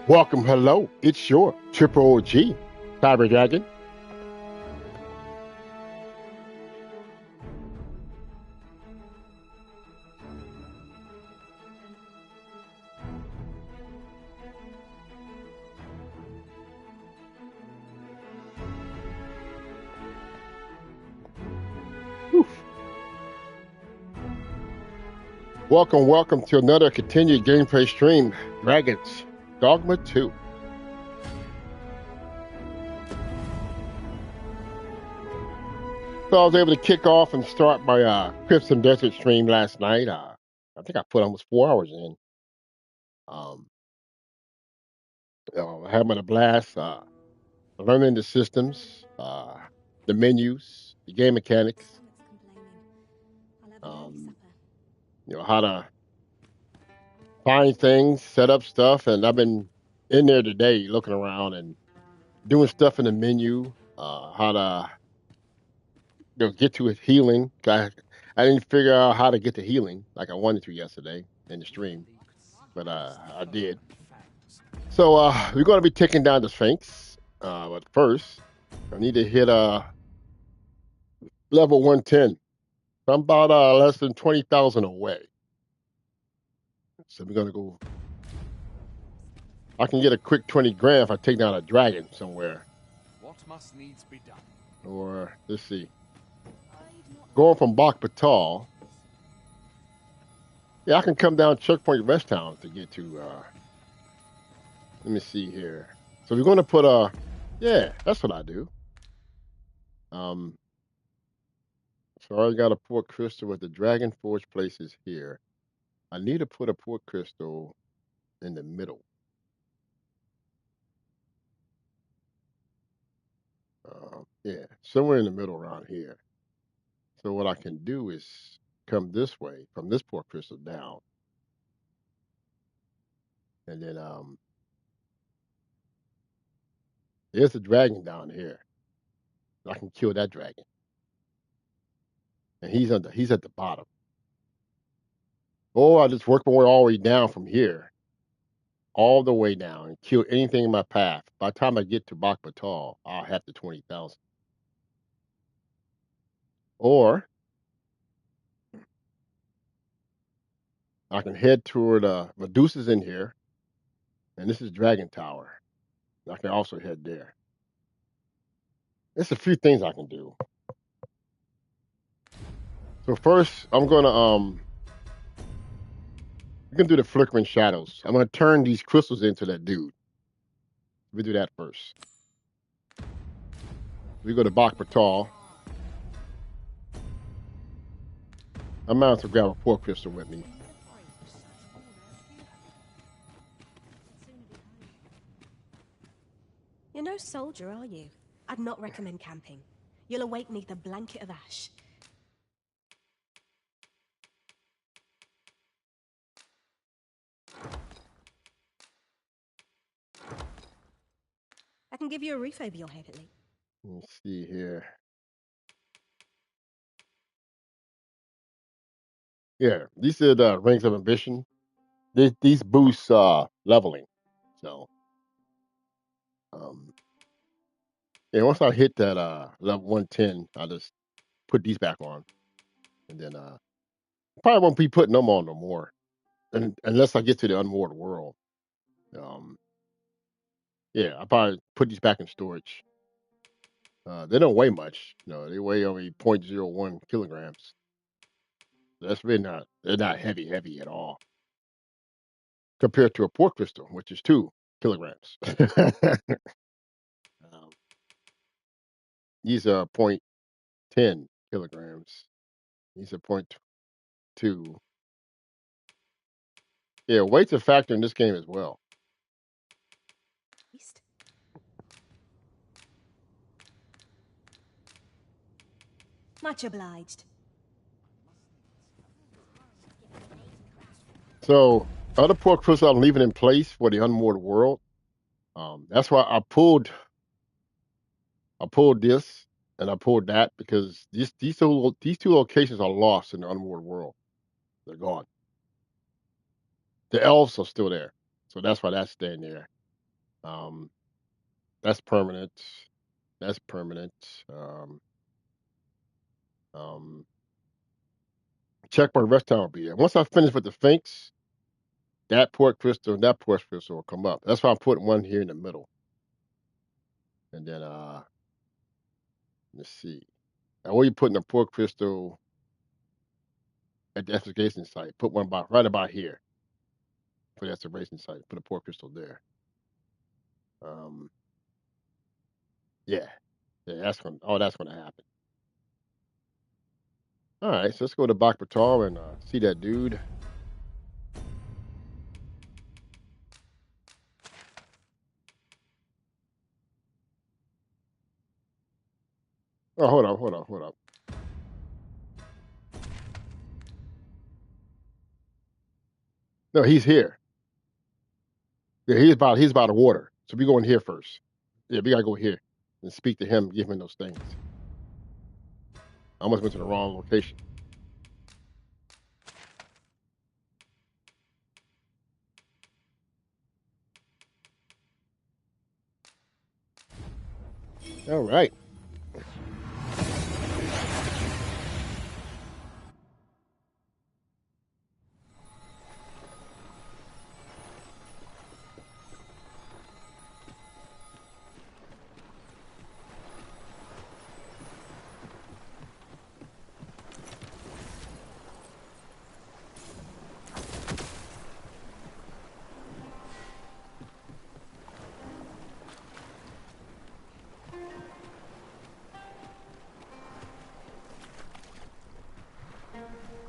Welcome, hello. It's your Triple OG, Cyber Dragon. Oof. Welcome to another continued gameplay stream, Dragons, Dogma 2. So I was able to kick off and start my Crimson Desert stream last night. I think I put almost 4 hours in. Um, Having a blast, learning the systems, the menus, the game mechanics, um, how to find things, set up stuff, and I've been in there today looking around and doing stuff in the menu, how to get to it healing. I didn't figure out how to get to healing like I wanted to yesterday in the stream, but I did. So we're going to be taking down the Sphinx, but first I need to hit level 110. I'm about less than 20,000 away, so we're going to go. I can get a quick 20 grand if I take down a dragon somewhere. What must needs be done? Or let's see, going from Bak Batal. Yeah, I can come down Checkpoint Rest Town to get to. Let me see here. So we're going to put yeah, that's what I do. Um, so I already got a port crystal with the Dragon Forge places here. I need to put a port crystal in the middle. Yeah, somewhere in the middle around here. So what I can do is come this way from this port crystal down, and then there's a dragon down here. I can kill that dragon, and he's at the bottom. Or I just work my way all the way down from here, all the way down, and kill anything in my path. By the time I get to Bak Batal, I'll have the 20,000. Or I can head toward Medusa's in here, and this is Dragon Tower. I can also head there. There's a few things I can do. So first, I'm gonna we can do the flickering shadows. I'm gonna turn these crystals into that dude. We do that first. We go to Bak Batal. I might as well grab a port crystal with me. You're no soldier, are you? I'd not recommend camping. You'll awake neath a blanket of ash. I can give you a roof over your head at least. Let's see here. Yeah, these are the rings of ambition. These boost leveling. So yeah, once I hit that level 110, I'll just put these back on. And then probably won't be putting them on no more. And unless I get to the unmoored world. Um yeah, I'll probably put these back in storage. They don't weigh much. They weigh only 0.01 kilograms. That's really not they're not heavy at all. Compared to a port crystal, which is 2 kilograms. um, these are 0.10 kilograms. These are 0.2. Yeah, weight's a factor in this game as well. Much obliged. So other port crystals I'm leaving in place for the unmoored world. That's why I pulled this and I pulled that because these two locations are lost in the unmoored world. They're gone. The elves are still there, so that's why that's staying there. That's permanent. That's permanent. Um, um, Checkpoint rest time will be there. Once I finish with the Sphinx, that port crystal and that port crystal will come up. That's why I'm putting one here in the middle. And then let's see. Now where you putting the port crystal at the excavation site? Put one right about here for the excavation site. Put a port crystal there. Um, yeah. Yeah, that's gonna happen. All right, so let's go to Bak Batal and see that dude. Oh, hold up. No, he's here. Yeah, he's by the water. So we going here first. Yeah, we gotta go here and speak to him, give him those things. I almost went to the wrong location. All right.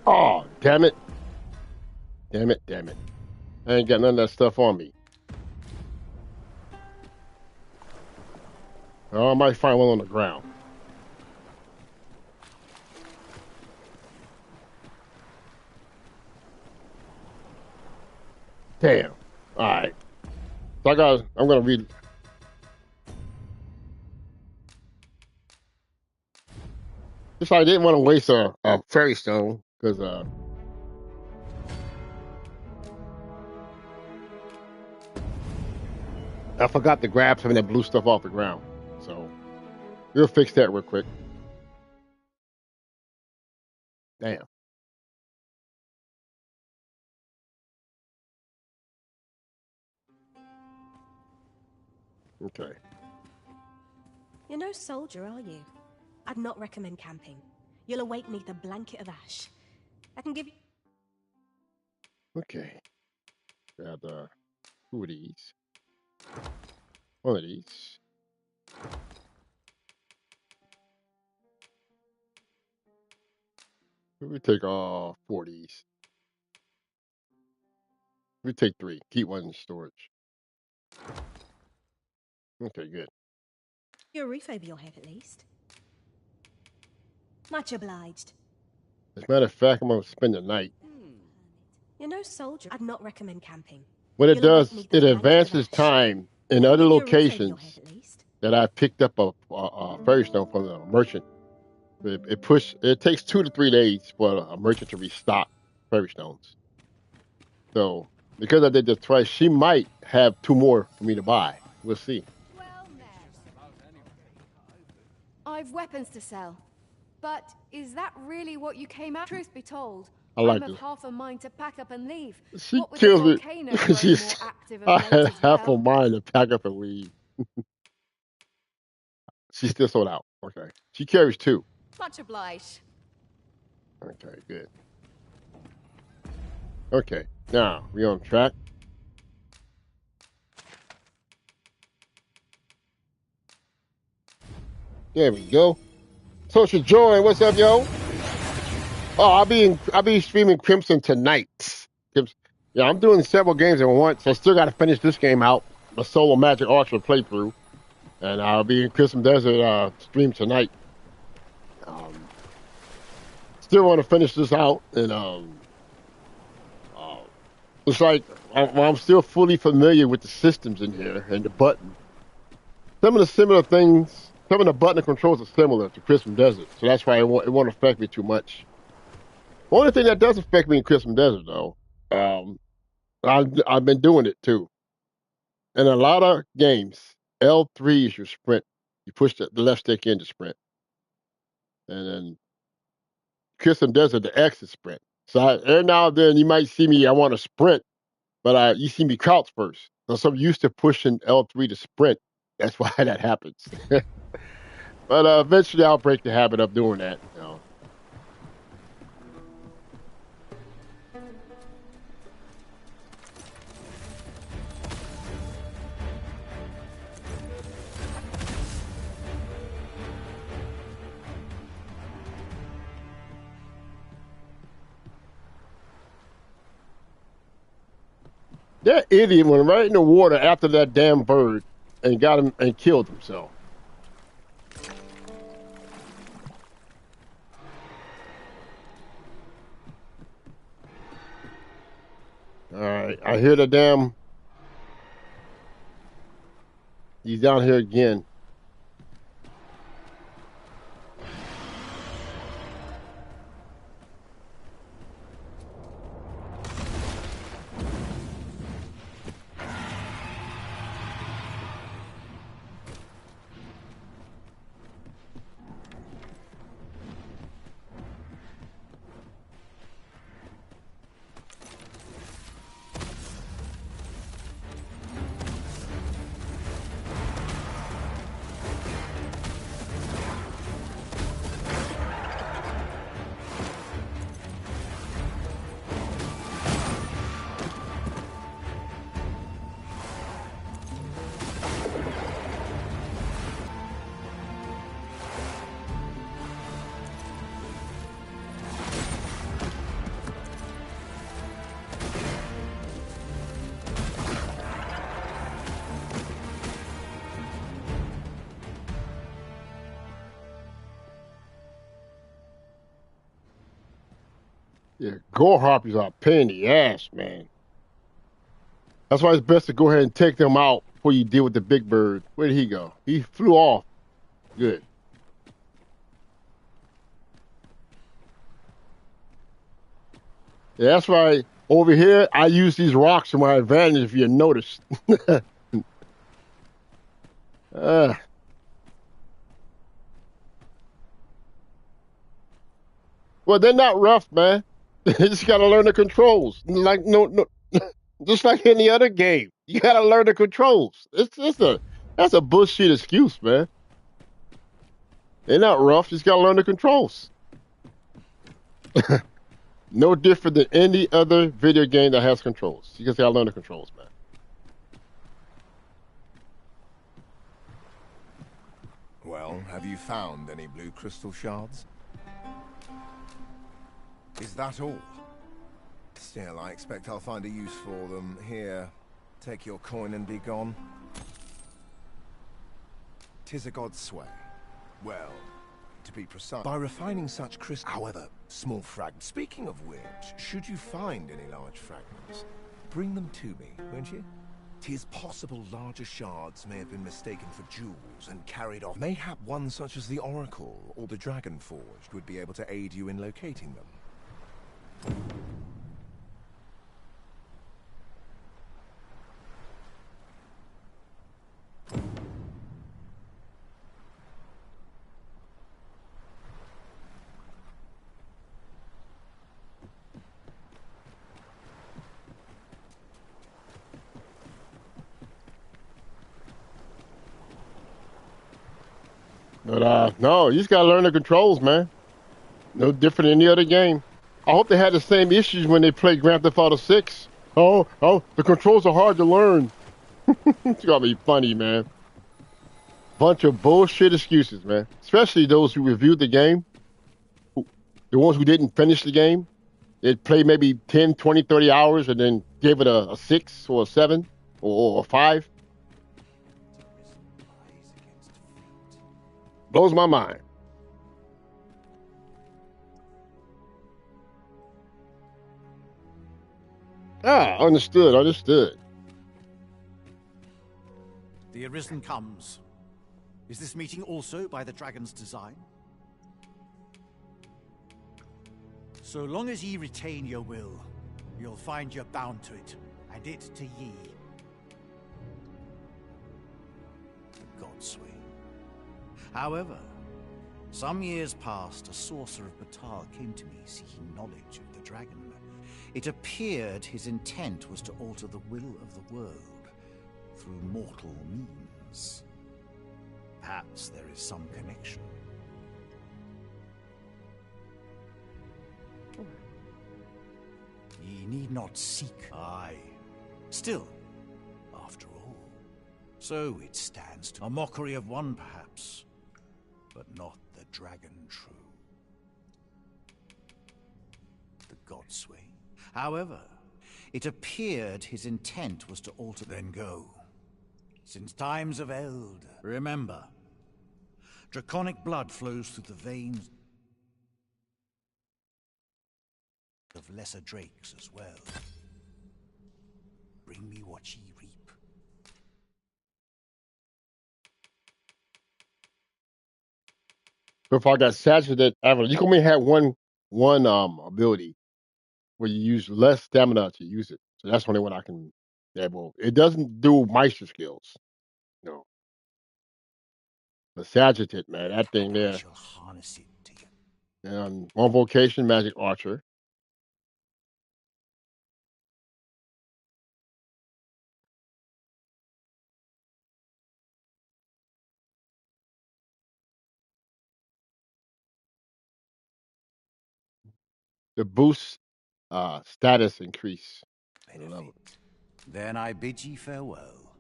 Oh, damn it. Damn it, damn it. I ain't got none of that stuff on me. Oh, I might find one on the ground. Damn. All right. So I'm gonna read. Just I didn't want to waste a fairy stone because I forgot to grab some of that blue stuff off the ground. So we'll fix that real quick. Damn. Okay. You're no soldier, are you? I'd not recommend camping. You'll awake neath a blanket of ash. I can give you... Okay. Grab two of these. One of these. We take all four of these. We take three. Keep one in storage. Okay, good. Your roof over your head, at least. Much obliged. As a matter of fact, I'm gonna spend the night. You're no soldier. I'd not recommend camping. What it You'll awake does, neath it a blanket of advances ash. time in I can other give you a roof over your locations head, at least. that I picked up a fairy stone from the merchant. It takes 2 to 3 days for a merchant to restock fairy stones. So because I did this twice, she might have two more for me to buy. We'll see. Well met. I've weapons to sell. But is that really what you came out? Truth be told, I like I'm this. of half a mind to pack up and leave. She What with the kills me. volcano growing She's. more active I of had late as half a well. mind to pack up and leave. She's still sold out. Okay. She carries two. Much obliged. Okay, good. Okay. Now we on track. There we go. Social Joy, what's up, yo? Oh, I'll be streaming Crimson tonight. Yeah, I'm doing several games at once. I still got to finish this game out, the solo Magic Archer playthrough, and I'll be in Crimson Desert stream tonight. Still want to finish this out, and it's like I'm still fully familiar with the systems in here and the button. Some of the similar things, some of the button controls are similar to Crimson Desert, so that's why it won't affect me too much. The only thing that does affect me in Crimson Desert, though, I've been doing it too, In a lot of games, L3 is your sprint. You push the left stick in to sprint, and then Custom Desert, the X is sprint. So every now and then you might see me. I want to sprint, but you see me crouch first. So I'm used to pushing L3 to sprint. That's why that happens. But eventually I'll break the habit of doing that. You know. That idiot went right in the water after that damn bird and got him and killed himself. All right, I hear the damn. He's down here again. Yeah, gore harpies are a pain in the ass, man. That's why it's best to go ahead and take them out before you deal with the big bird. Where did he go? He flew off. Good. Yeah, that's why over here I use these rocks to my advantage. If you notice. uh, well, they're not rough, man. You just gotta learn the controls. Like no, just like any other game, you gotta learn the controls. That's a bullshit excuse, man. They're not rough. You just gotta learn the controls. No different than any other video game that has controls. You just gotta learn the controls, man. Well, have you found any blue crystal shards? Is that all? Still, I expect I'll find a use for them. Here, take your coin and be gone. 'Tis a god's sway. Well, to be precise, by refining such crystals. However, small fragments. Speaking of which, should you find any large fragments, bring them to me, won't you? 'Tis possible larger shards may have been mistaken for jewels and carried off. Mayhap one such as the Oracle or the Dragon Forged would be able to aid you in locating them. But no, you just gotta learn the controls, man. No different than any other game. I hope they had the same issues when they played Grand Theft Auto 6. Oh, the controls are hard to learn. It's gonna be funny, man. Bunch of bullshit excuses, man. Especially those who reviewed the game. The ones who didn't finish the game. They played maybe 10, 20, 30 hours and then gave it a 6 or a 7 or a 5. Blows my mind. Understood. The Arisen comes. Is this meeting also by the dragon's design? So long as ye retain your will, you'll find you're bound to it, and it to ye. Godsway. However, some years past, a sorcerer of Batar came to me seeking knowledge of the dragon. It appeared his intent was to alter the will of the world through mortal means. Perhaps there is some connection. Ye need not seek. Aye. Still, after all. So it stands to a mockery of one, perhaps, but not the dragon true. The Godsway. However, it appeared his intent was to alter. Then go. Since times of eld, remember, draconic blood flows through the veins of lesser drakes as well. Bring me what ye reap. So if I got saturated avalanche, you can only have one ability where you use less stamina to use it. So that's the only one I can. Yeah, well, it doesn't do Meister skills. No, the Sagittarius, man, that thing I there. shall harness it to you. And on vocation, magic archer. The boost status increase level. Benefit. Then I bid ye farewell.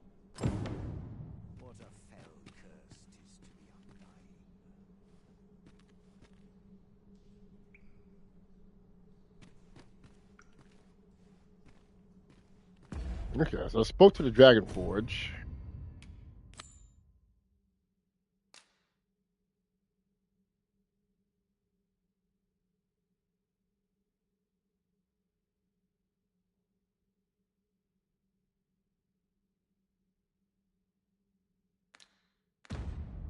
What a fell curse 'tis to be undying. Okay, so I spoke to the Dragon Forge.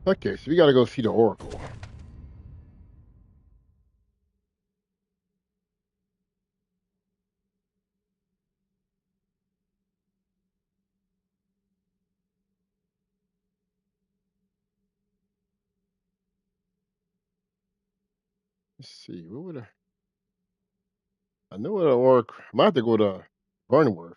Okay, so we got to go see the Oracle. Let's see, what would I know what an Oracle. I might have to go to Burnworth.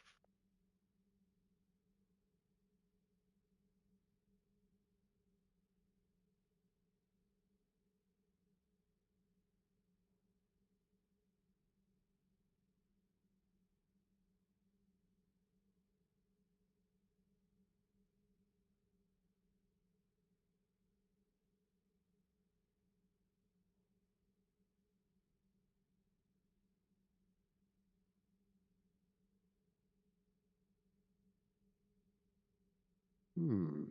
Hmm.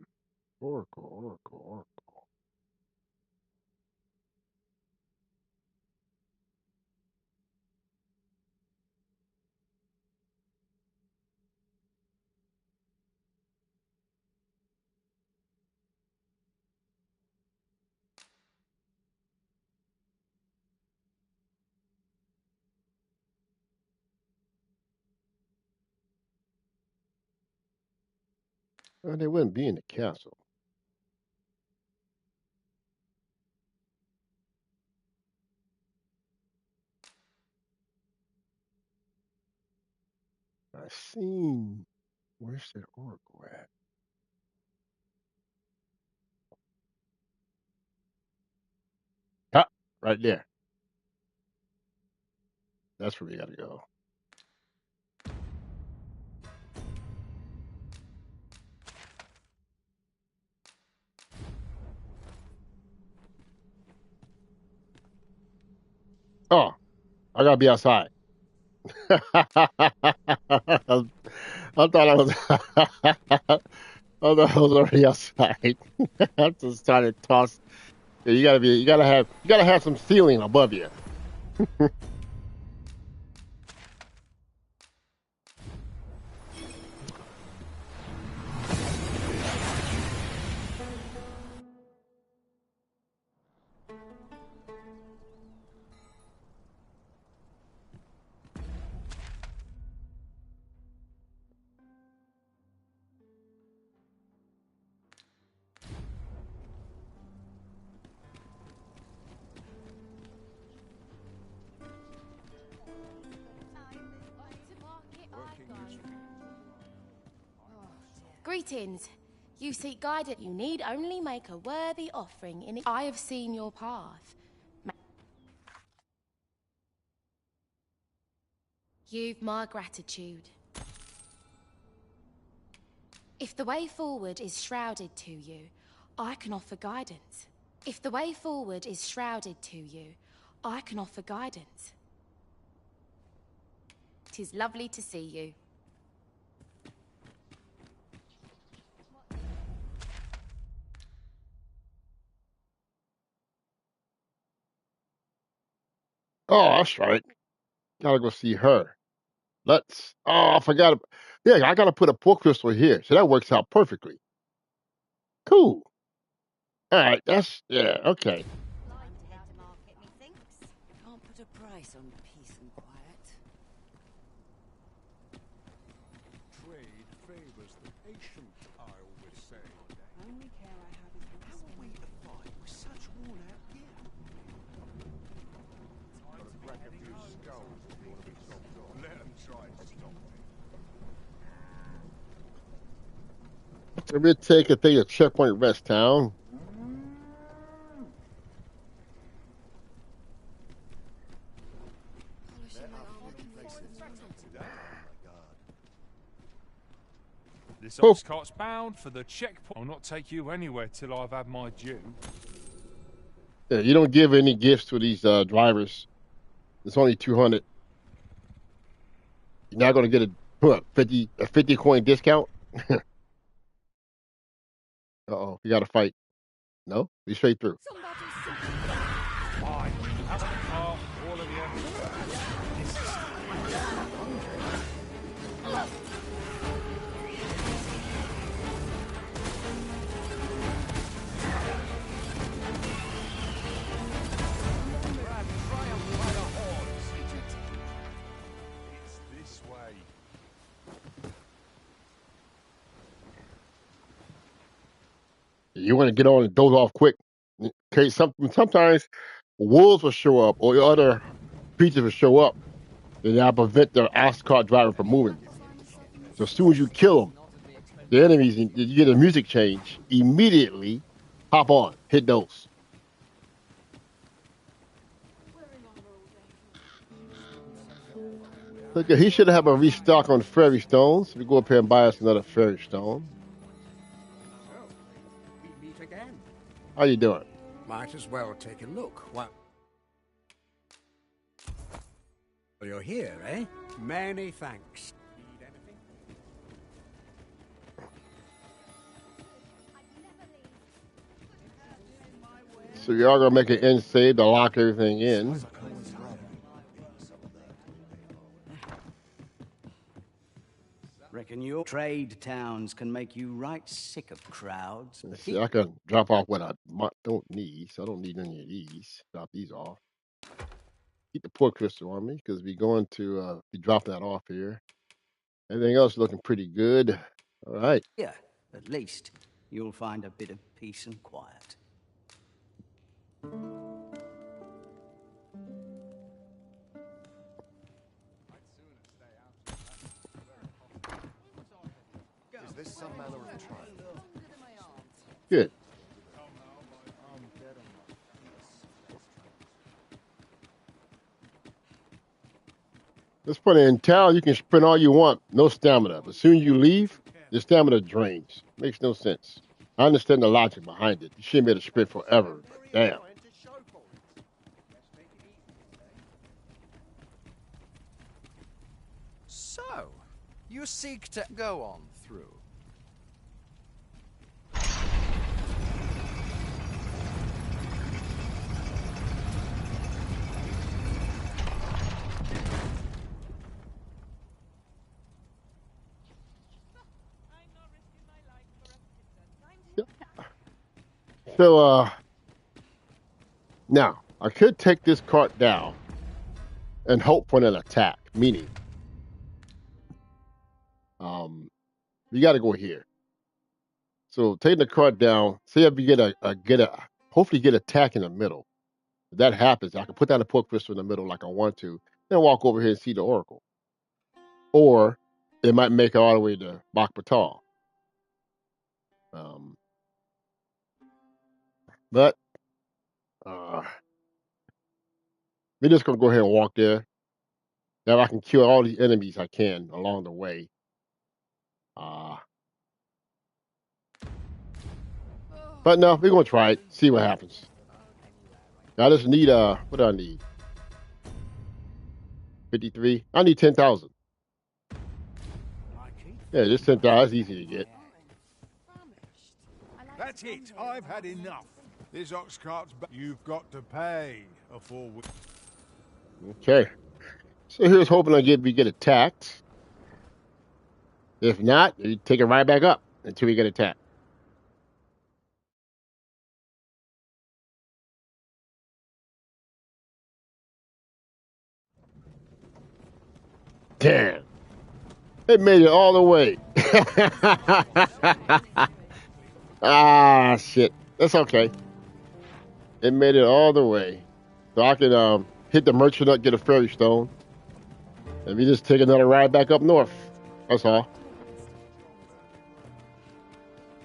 Oracle. Well, they wouldn't be in the castle. I seen. Where's that Oracle at? Ah, right there. That's where we got to go. Oh, I gotta be outside. I thought I was. I thought I was already outside. I just started to toss. Yeah, you gotta have some ceiling above you. Greetings. You seek guidance. You need only make a worthy offering in it. I have seen your path. You've my gratitude. If the way forward is shrouded to you, I can offer guidance. If the way forward is shrouded to you, I can offer guidance. It is lovely to see you. Oh, that's right. Gotta go see her. Let's. Oh, I forgot. Yeah, I gotta put a pork crystal here, so that works out perfectly. Cool. All right. That's yeah. Okay. Can't put a price on peace and quiet. Trade favors the patient, I always say. Only care I have is How are we to fight with such worn out gear? Gotta crack a few skulls if you want to be topped off. Let them try to stop me. So we'll take a thing of Checkpoint Rest Town. This Oh. ox cart's bound for the checkpoint. I'll not take you anywhere till I've had my due. Yeah, you don't give any gifts to these drivers. It's only 200. You're not gonna get a 50 coin discount. Uh-oh, you got to fight. No, be straight through. Fine. Have a car, all of you. It's this way. You want to get on and doze off quick. Okay, sometimes wolves will show up or other creatures will show up, and that'll prevent the ox cart driver from moving. So as soon as you kill them, the enemies, and you get a music change, immediately hop on, hit those. Okay, he should have a restock on fairy stones. We go up here and buy us another fairy stone. We meet again. How you doing? Might as well take a look. What? You're here, eh? Many thanks. Need anything? So you are gonna make an end save to lock everything in. Reckon your trade towns can make you right sick of crowds. Let's see, I can drop off what I don't need, so I don't need any of these. Drop these off. Keep the pork crystal on me because we're going to be dropping that off here. Everything else is looking pretty good. All right. Yeah, at least you'll find a bit of peace and quiet. Is this some manner of trial? Good. Let's put it in town. You can sprint all you want. No stamina. But as soon as you leave, your stamina drains. Makes no sense. I understand the logic behind it. You shouldn't be able to sprint forever. But damn. So, you seek to go on through. So, now, I could take this cart down and hope for an attack. Meaning, you got to go here. So taking the cart down, say if you hopefully get attack in the middle. If that happens, I can put down a pork crystal in the middle like I want to, then walk over here and see the oracle. Or it might make it all the way to Batal. But we're just gonna go ahead and walk there. That I can kill all the enemies I can along the way. But no, we're gonna try it. See what happens. I just need what do I need? 53. I need 10,000. Yeah, just 10,000. That's easy to get. That's it. I've had enough. This ox cart's you've got to pay a full week. Okay. So here's hoping we get attacked. If not, you take it right back up until we get attacked. Damn. It made it all the way. Ah, shit. That's okay. It made it all the way. So I can hit the merchant up, get a fairy stone. And we just take another ride back up north. That's all.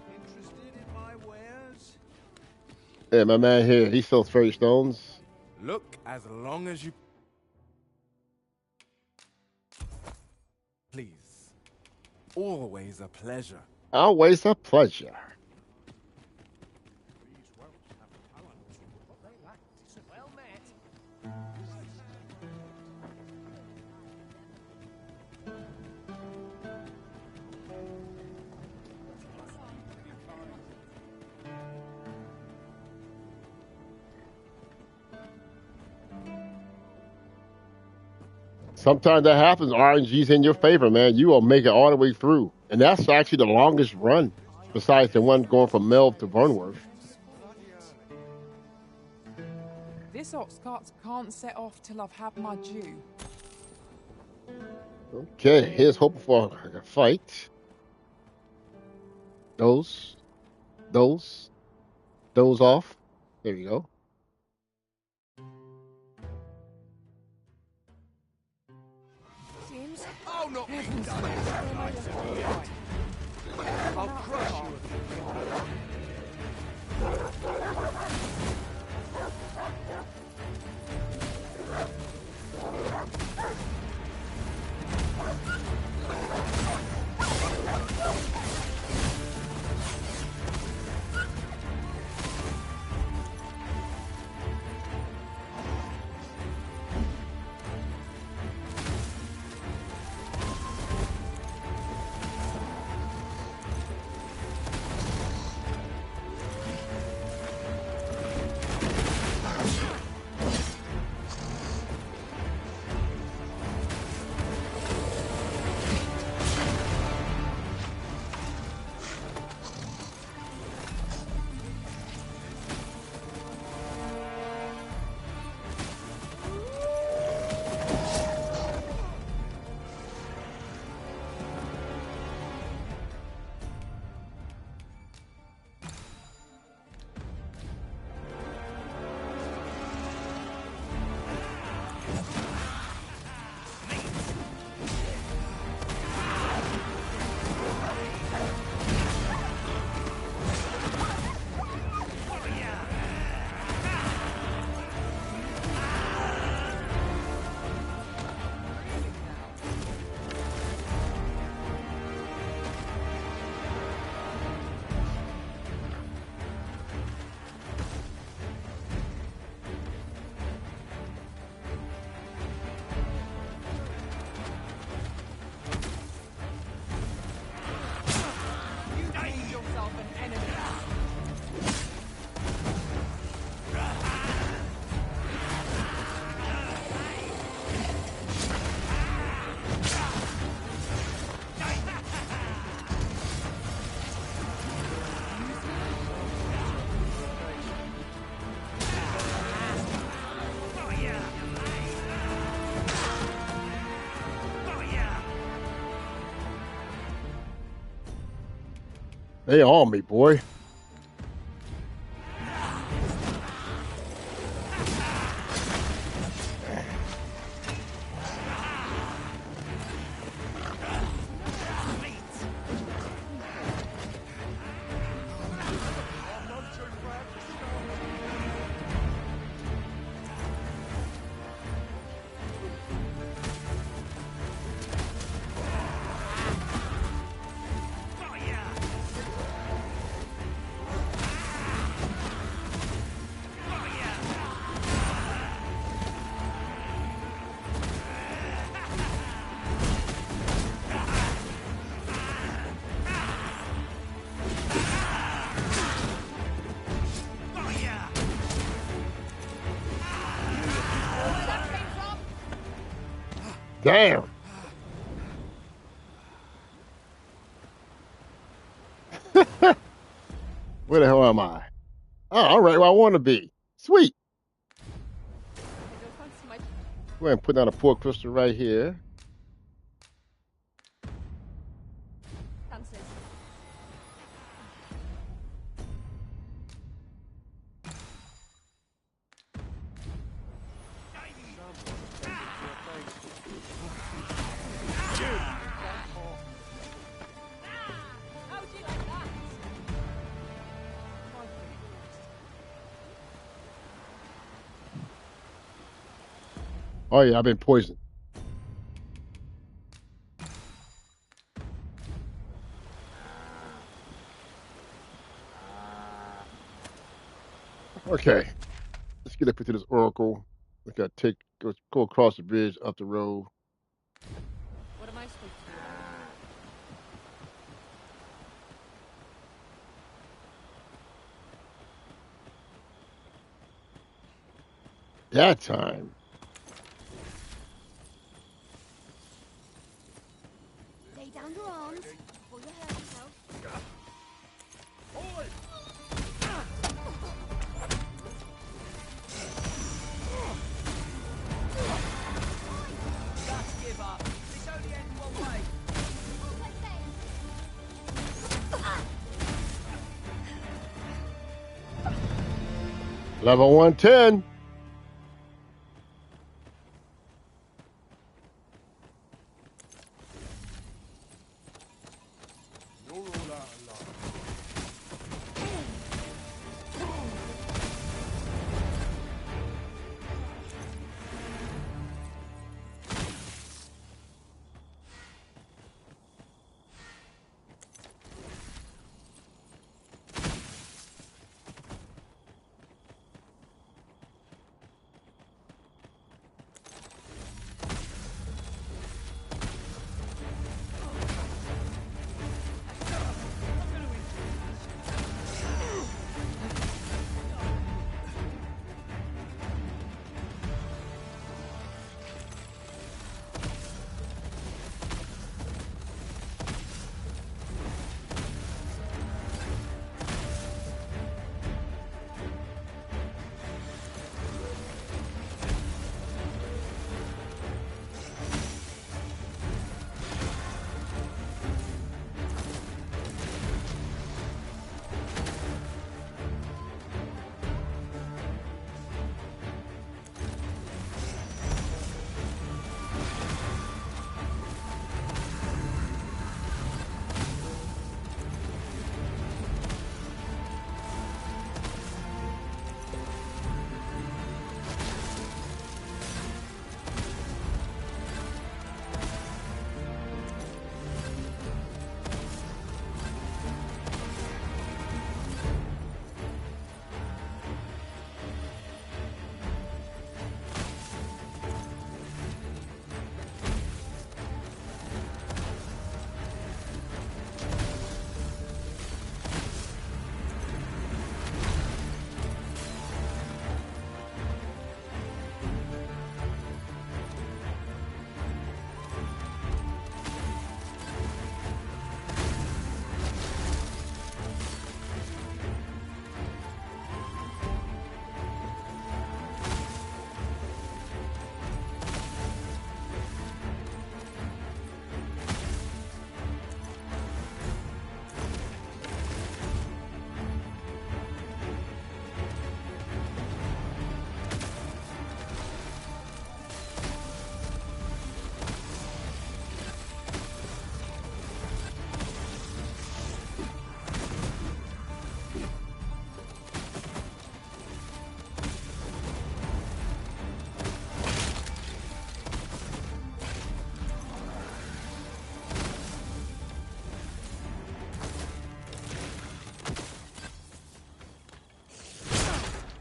Interested in my wares? Yeah, my man here, he sells fairy stones. Look, as long as you please. Always a pleasure. Always a pleasure. Well met. Sometimes that happens. RNG's in your favor, man. You will make it all the way through. And that's actually the longest run, besides the one going from Melv to Burnworth. This ox cart can't set off till I've had my due. Okay, here's hoping for a fight. Those off. There you go. Seems. Oh, not me. I'll crush you. They on me, boy. Damn. Where the hell am I? Oh, all right where I want to be. Sweet. Go ahead and put down a port crystal right here. Oh yeah, I've been poisoned. Okay, let's get up into this oracle. We got to go across the bridge, up the road. What am I supposed to do? That time. Lay down your arms before you hurt yourself. Just give up. This only ends one way. Level 110. You're all out of luck.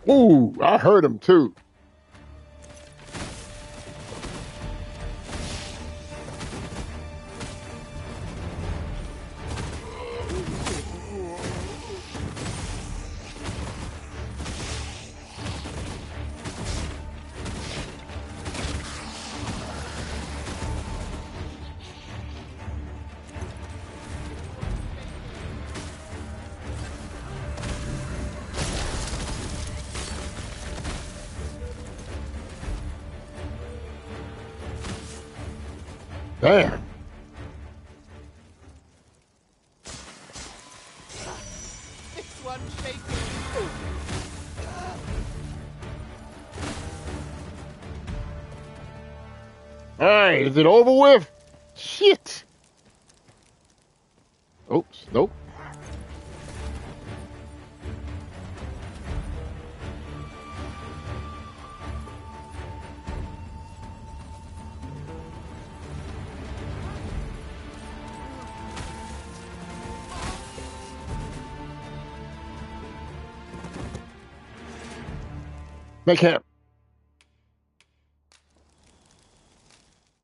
Ooh, I heard him too. Damn. This one's shaking. All right, is it over with? Shit. Oops, nope. Make him.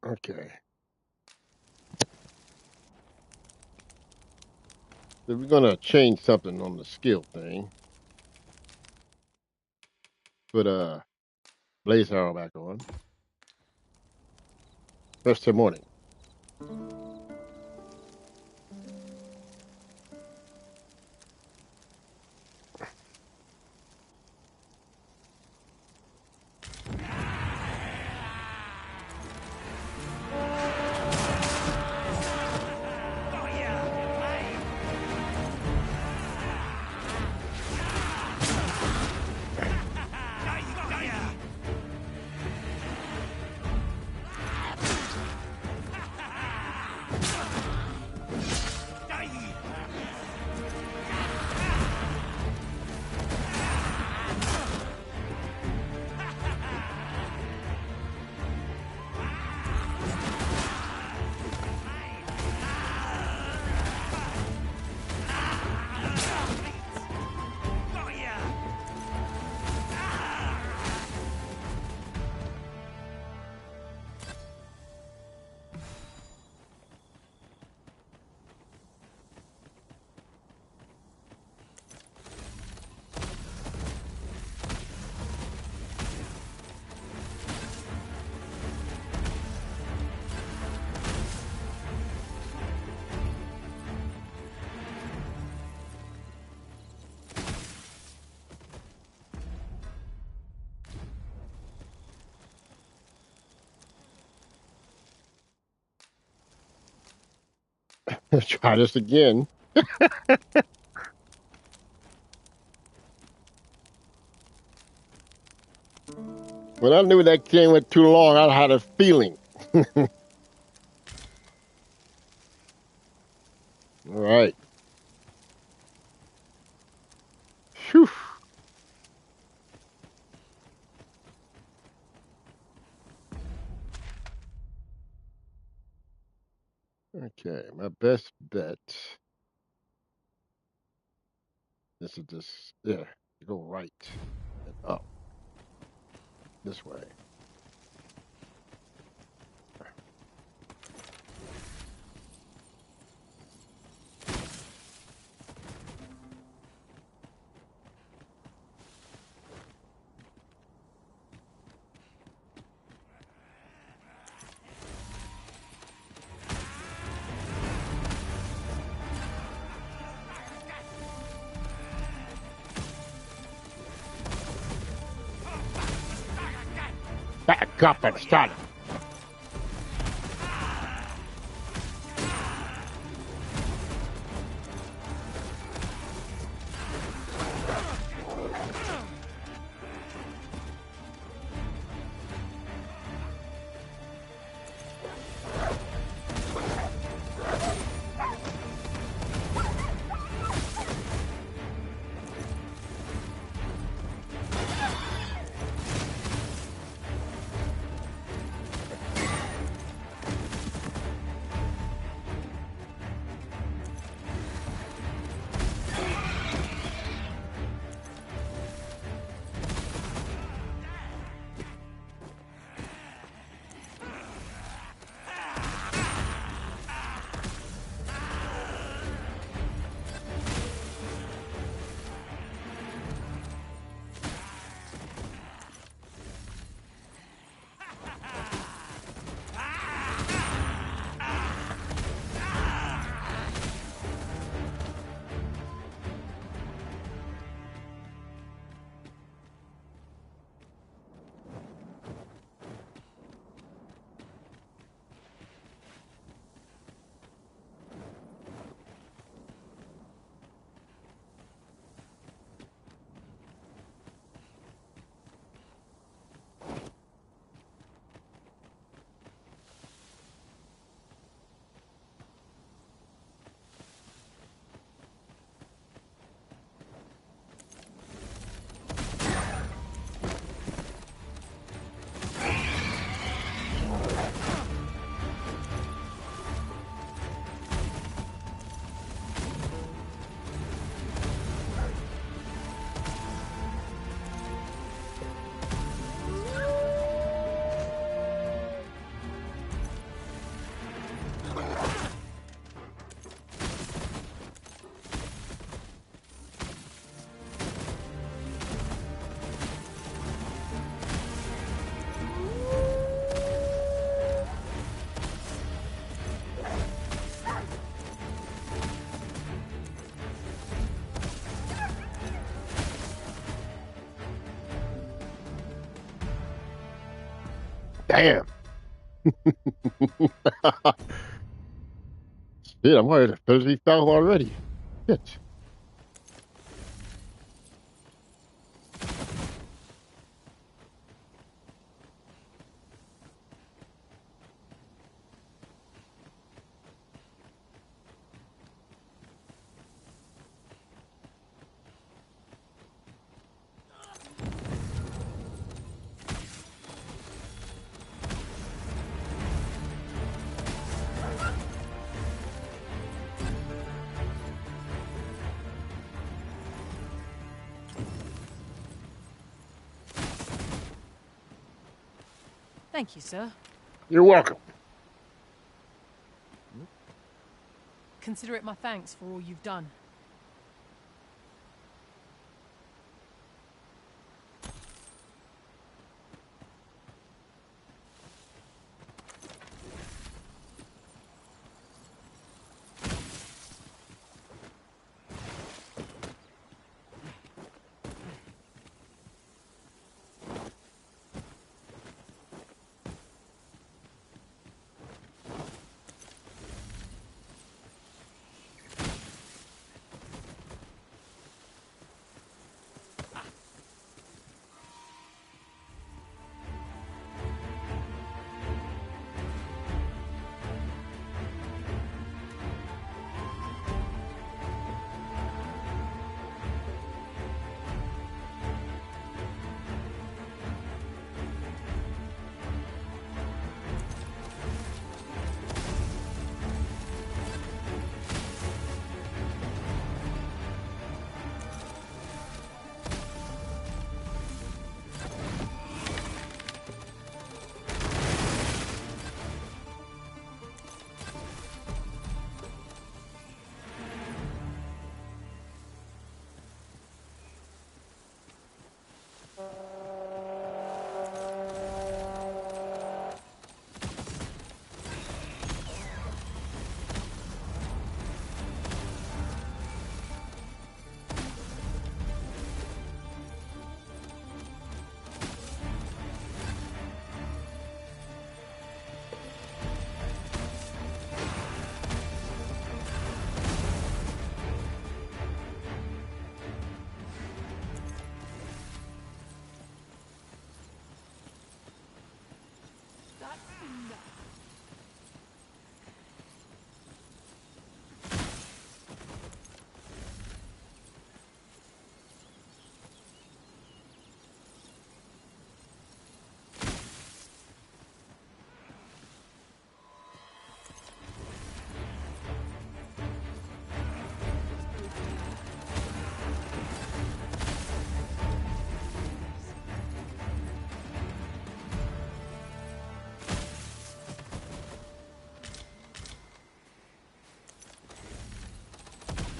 Okay. So we're gonna change something on the skill thing. Put blaze arrow back on. First till morning. Let's try this again. When I knew that game went too long, I had a feeling. All right. Whew. Okay, my best bet. This is just, yeah, go right and up this way. Back up and start. Damn. Shit, I'm already at 33,000 already. Shit. Thank you, sir. You're welcome. Consider it my thanks for all you've done.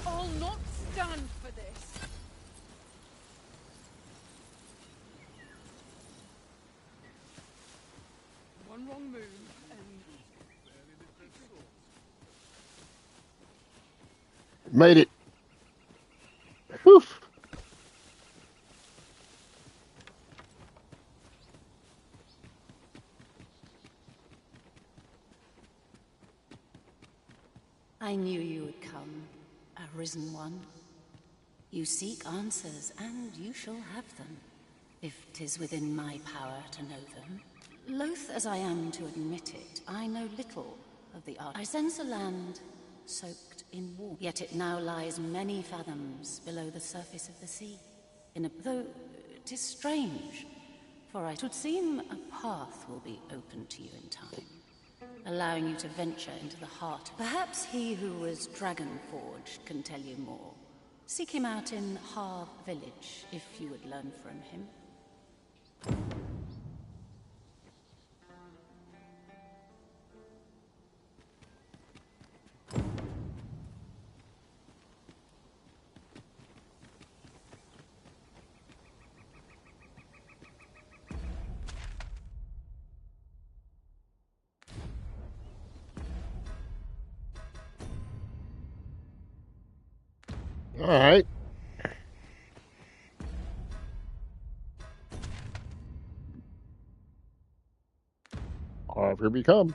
I'll not stand for this. One wrong move and... Made it. Whew. I knew you would come, a risen one. You seek answers, and you shall have them, if 'tis within my power to know them. Loath as I am to admit it, I know little of the art. I sense a land soaked in warmth, yet it now lies many fathoms below the surface of the sea. Though 'tis strange, for it would seem a path will be open to you in time, allowing you to venture into the heart. Perhaps he who was dragon-forged can tell you more. Seek him out in Harv village, if you would learn from him. All right. All right, here we come.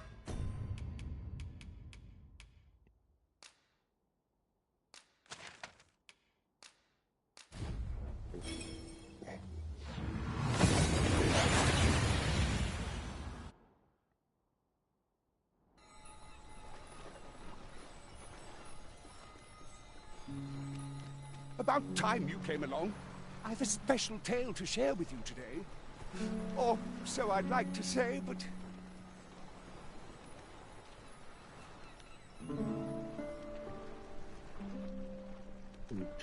About time you came along. I've a special tale to share with you today. Or so I'd like to say, but...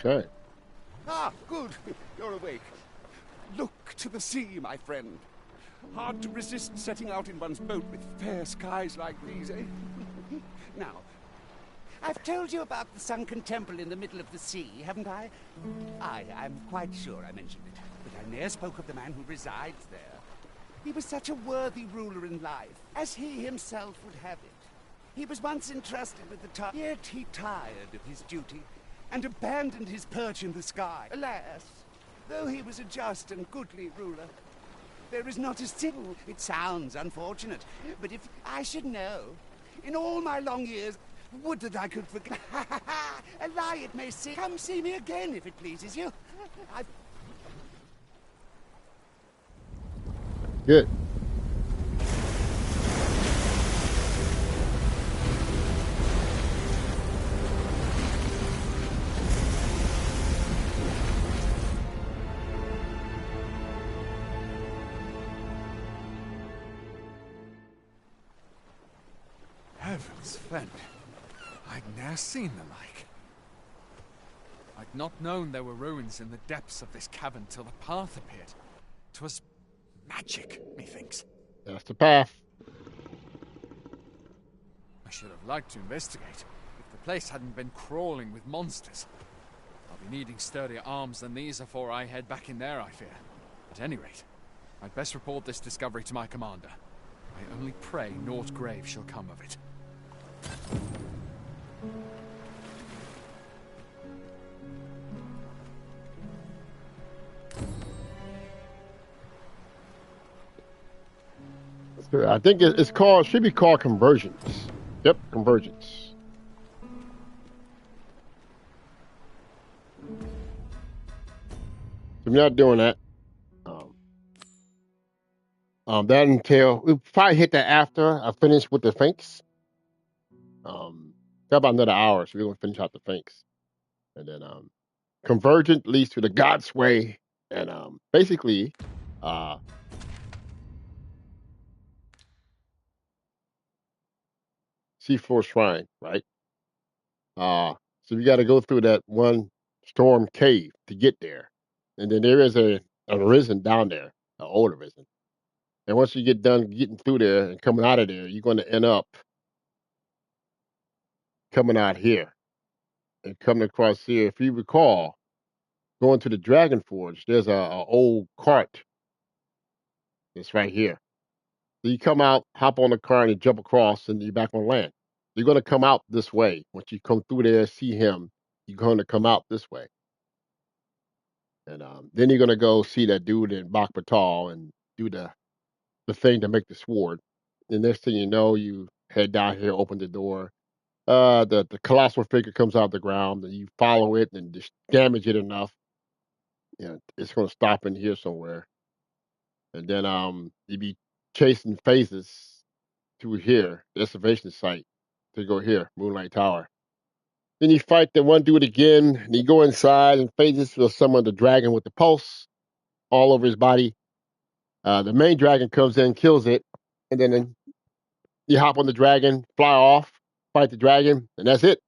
Okay. Ah, good. You're awake. Look to the sea, my friend. Hard to resist setting out in one's boat with fair skies like these, eh? Now, I've told you about the sunken temple in the middle of the sea, haven't I? I'm quite sure I mentioned it, but I ne'er spoke of the man who resides there. He was such a worthy ruler in life, as he himself would have it. He was once entrusted with the task, yet he tired of his duty and abandoned his perch in the sky. Alas, though he was a just and goodly ruler, there is not a single... It sounds unfortunate, but if I should know, in all my long years, would that I could forget. A lie it may seem. Come see me again if it pleases you. Good. Heavens fend. I'd ne'er seen the like. I'd not known there were ruins in the depths of this cavern till the path appeared. 'Twas magic, methinks. That's the path. I should have liked to investigate, if the place hadn't been crawling with monsters. I'll be needing sturdier arms than these afore I head back in there, I fear. At any rate, I'd best report this discovery to my commander. I only pray naught grave shall come of it. I think it's called, should be called convergence. Yep, convergence. So we're not doing that. That until we probably hit that after I finish with the Sphinx. Got about another hour, so we're gonna finish out the Sphinx, and then convergent leads to the God's way, and basically, Seafloor Shrine, right? So we got to go through that one storm cave to get there, and then there is a arisen down there, an old arisen. And once you get done getting through there and coming out of there, you're going to end up coming out here and coming across here. If you recall, going to the Dragon Forge, there's a old cart that's right here. So you come out, hop on the cart, and you jump across, and you're back on land. You're going to come out this way. Once you come through there, see him, you're going to come out this way. And then you're going to go see that dude in Bak Batal and do the thing to make the sword. The next thing you know, you head down here, open the door. The colossal figure comes out of the ground, and you follow it and just damage it enough. It's going to stop in here somewhere. And then you be chasing phases through here, the excavation site, to go here, Moonlight Tower. Then you fight the one dude again, and you go inside, and phases will summon the dragon with the pulse all over his body. The main dragon comes in, kills it, and then you hop on the dragon, fly off, fight the dragon, and that's it.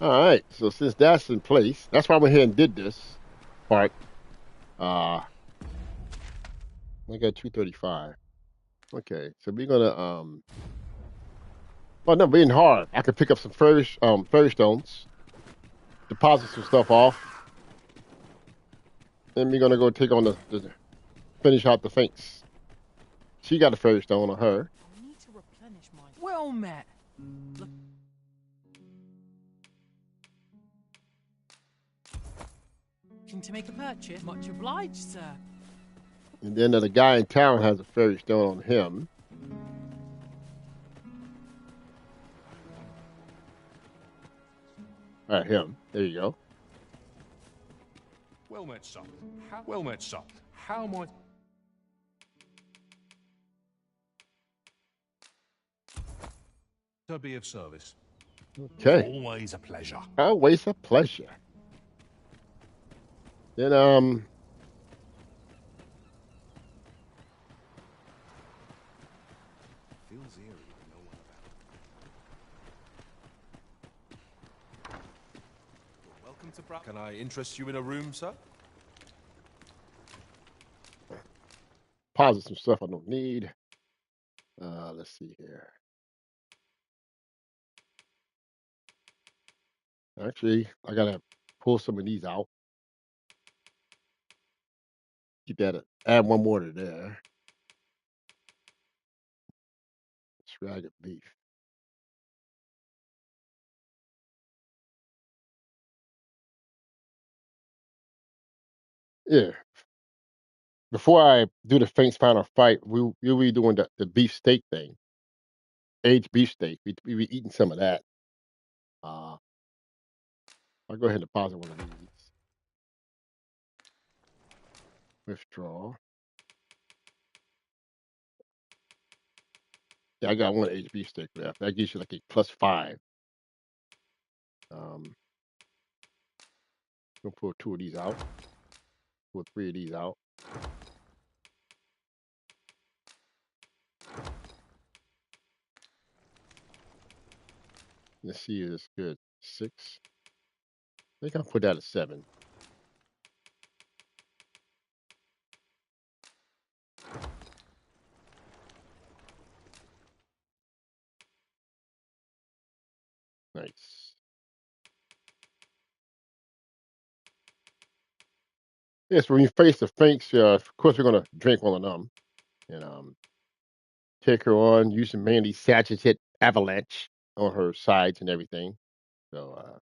All right, so since that's in place, that's why I went ahead and did this part. I got 235. Okay, so we're gonna well, no, being hard. I could pick up some fairy stones, deposit some stuff off, then we're gonna go take on the finish out the Sphinx. She got a fairy stone on her. I need to replenish my... Well met. Looking to make a purchase? Much obliged, sir. And then the guy in town has a fairy stone on him. All right, him. There you go. Well met, son. Well met, son. How might... to be of service? Okay. Always a pleasure. Always a pleasure. Then, Feels eerie with no one about. Welcome to Can I interest you in a room, sir? deposit some stuff I don't need. Let's see here. Actually, I gotta pull some of these out. Keep that. Add one more to there. Ragged beef. Yeah. Before I do the Sphinx final fight, we'll be doing the beef steak thing. Aged beef steak. We be eating some of that. I'll go ahead and deposit one of these. Withdraw. Yeah, I got one aged beef steak left. That gives you like a +5. Gonna pull 2 of these out. Pull 3 of these out. Let's see if it's good. 6. I think I'll put that at 7. Nice. Yes, when you face the Sphinx, of course we're gonna drink one of them. And take her on, using mainly Sagittarius Avalanche on her sides and everything. So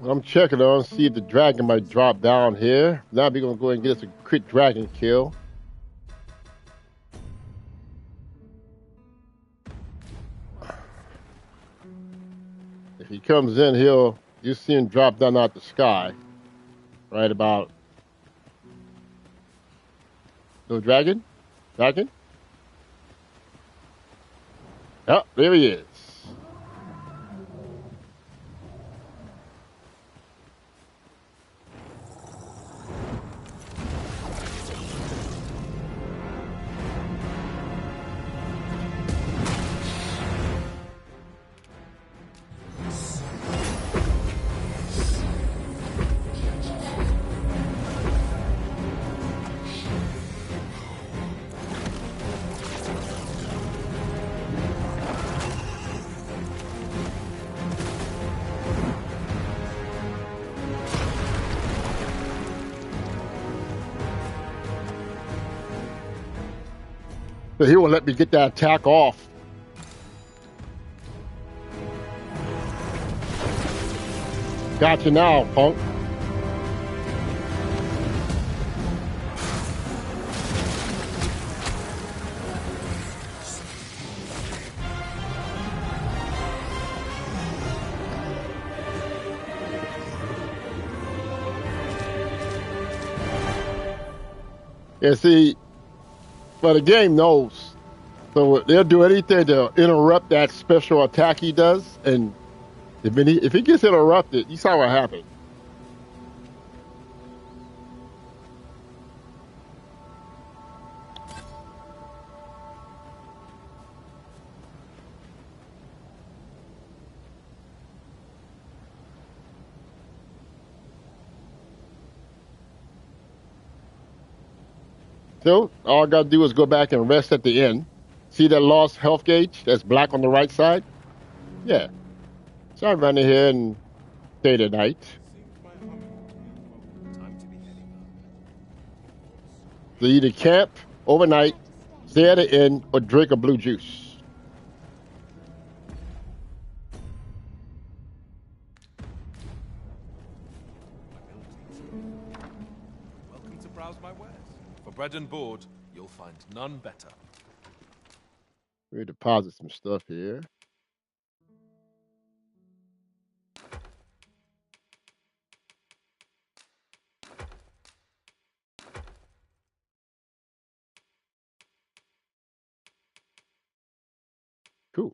I'm checking on, see if the dragon might drop down here. Now we're gonna go ahead and get us a crit dragon kill. If he comes in, you'll see him drop down out the sky. Right about. No dragon? Dragon? Oh, there he is. So he won't let me get that attack off. Gotcha now, punk. Yeah, see, but the game knows. So they'll do anything to interrupt that special attack he does. And if he gets interrupted, you saw what happened. So all I gotta do is go back and rest at the end. See that lost health gauge that's black on the right side? Yeah. So I run in here and stay the night. So either camp overnight, stay at the inn, or drink a blue juice. Welcome to browse my wares. For bread and board, you'll find none better. We deposit some stuff here. Cool.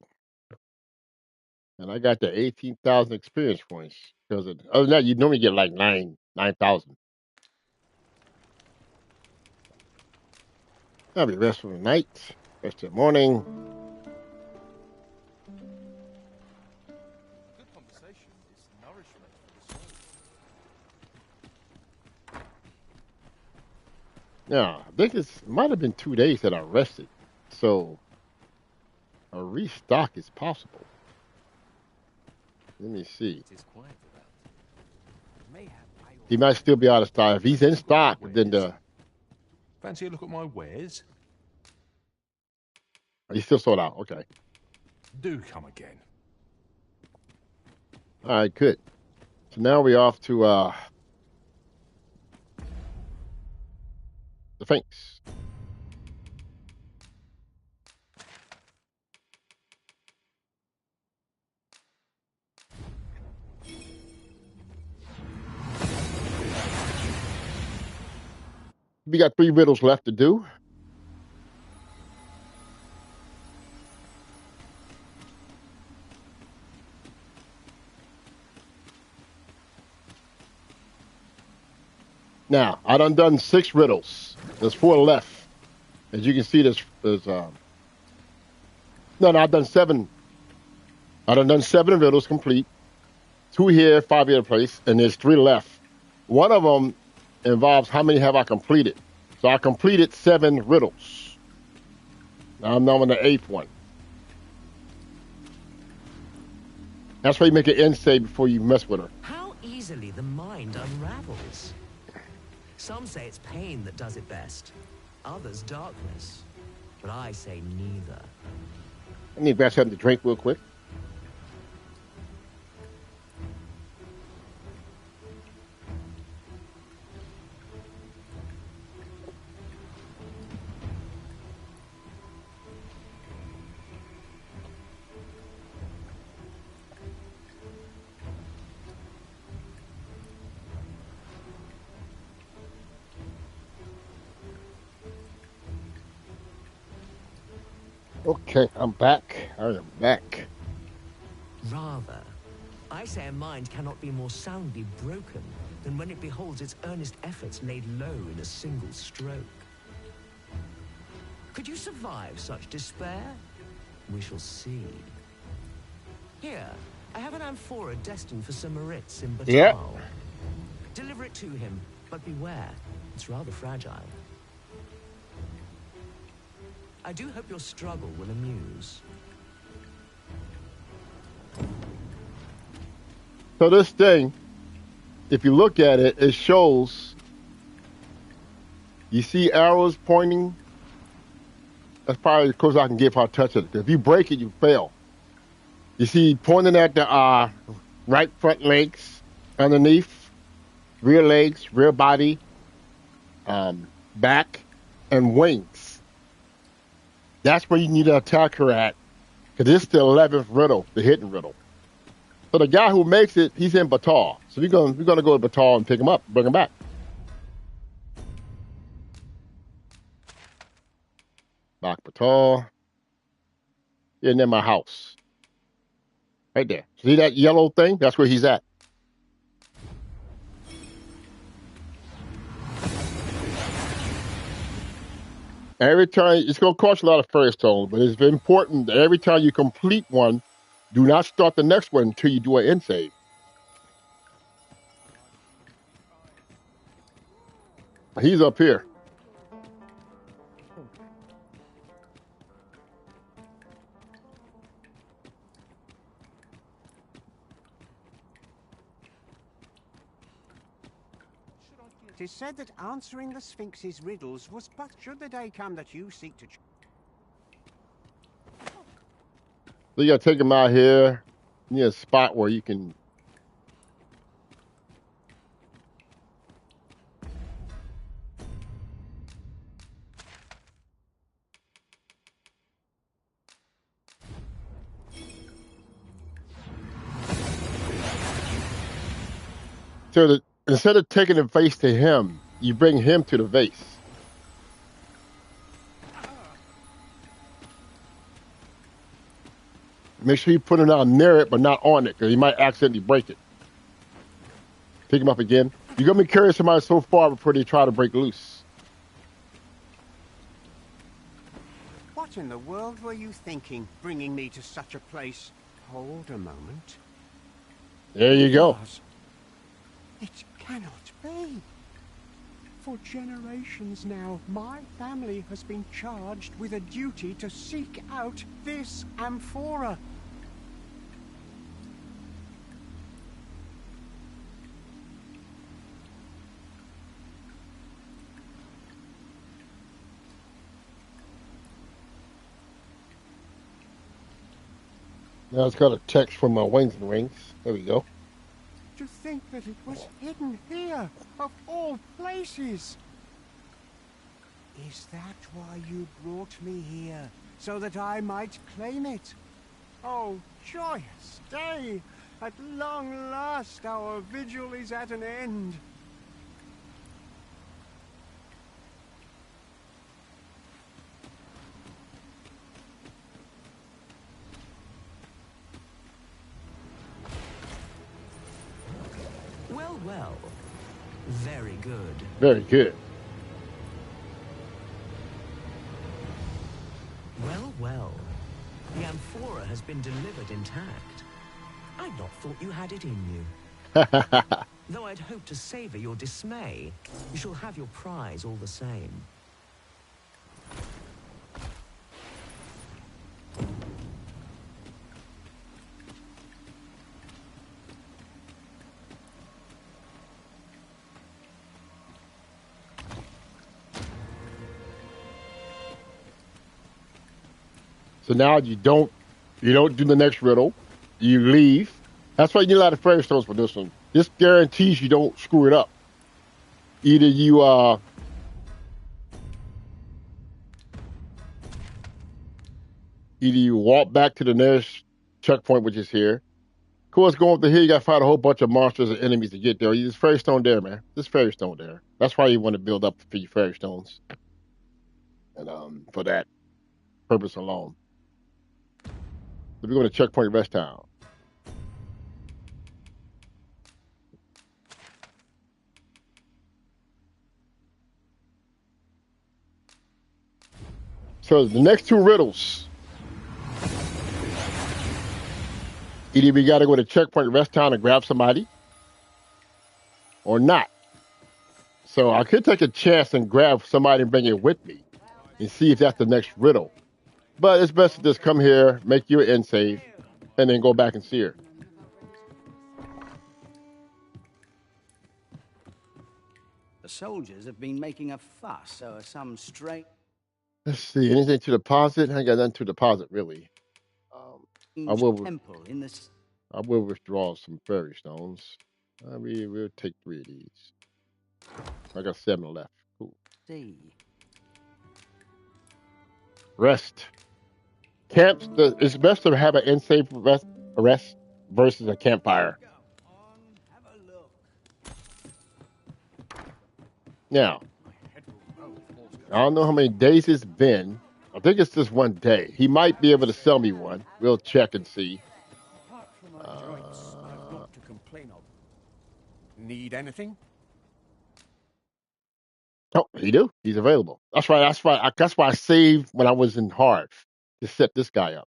And I got the 18,000 experience points. Because other than that, you normally get like 9,000. I'll be rest for the night, rest of the morning. Good conversation is nourishment for the soul. Now, I think it might have been 2 days that I rested. So a restock is possible. Let me see. He might still be out of stock. If he's in stock, then the... Fancy a look at my wares? He's still sold out. Okay. Do come again. All right, good. So now we're off to the Sphinx. We got 3 riddles left to do. Now, I done 6 riddles. There's 4 left. As you can see, there's no, I've done 7. I done 7 riddles complete. 2 here, 5 here place, and there's 3 left. One of them involves how many have I completed. So I completed 7 riddles. Now I'm now on the 8th one. That's why you make an end save before you mess with her. How easily the mind unravels. Some say it's pain that does it best. Others darkness. But I say neither. I need to grab something to drink real quick. Okay, I'm back. I am back. Rather, I say a mind cannot be more soundly broken than when it beholds its earnest efforts laid low in a single stroke. Could you survive such despair? We shall see. Here, I have an amphora destined for Sir Moritz in Batal. Yep. Deliver it to him, but beware, it's rather fragile. I do hope your struggle will amuse. So this thing, if you look at it, it shows, you see arrows pointing. That's probably the closest I can get if I touch it. If you break it, you fail. You see pointing at the right front legs underneath, rear legs, rear body, back, and wings. That's where you need to attack her at, because this is the 11th riddle, the hidden riddle. So the guy who makes it, he's in Batal. So we're gonna go to Batal and pick him up, bring him back. Back Batal. Yeah, near my house. Right there. See that yellow thing? That's where he's at. Every time, it's going to cost a lot of fairy stones, but it's important that every time you complete one, do not start the next one until you do an end save. He's up here. 'Tis said that answering the Sphinx's riddles was but should the day come that you seek to... So you gotta take him out here near a spot where you can. So that instead of taking the vase to him, you bring him to the vase. Make sure you put it out near it, but not on it, because you might accidentally break it. Pick him up again. You're gonna be carrying somebody so far before they try to break loose. What in the world were you thinking, bringing me to such a place? Hold a moment. There you go. It cannot be. For generations now, my family has been charged with a duty to seek out this amphora. Now it's got a text from my wings and rings. There we go. To think that it was hidden here, of all places. Is that why you brought me here? So that I might claim it? Oh, joyous day! At long last our vigil is at an end. Well, very good. Very good. Well. The amphora has been delivered intact. I'd not thought you had it in you. Though I'd hoped to savor your dismay, you shall have your prize all the same. So now you don't do the next riddle. You leave. That's why you need a lot of fairy stones for this one. This guarantees you don't screw it up. Either you walk back to the nearest checkpoint, which is here. Of course, going up to here, you got to fight a whole bunch of monsters and enemies to get there. There's fairy stone there, man. There's fairy stone there. That's why you want to build up for your fairy stones. And for that purpose alone. So we're going to checkpoint Rest Town. So the next two riddles. Either we got to go to checkpoint Rest Town and grab somebody, or not. So I could take a chance and grab somebody and bring it with me and see if that's the next riddle. But it's best to just come here, make your end save, and then go back and see her. The soldiers have been making a fuss, so some straight... Let's see, anything to deposit? I ain't got nothing to deposit, really. I will withdraw some fairy stones. We'll take 3 of these. I got 7 left. Cool. Rest. Camps. It's best to have an end save rest versus a campfire. Now, I don't know how many days it's been. I think it's just 1 day. He might be able to sell me one. We'll check and see. I've not to complain of. Need anything? Oh, he do. He's available. That's why I saved when I was in hard to set this guy up.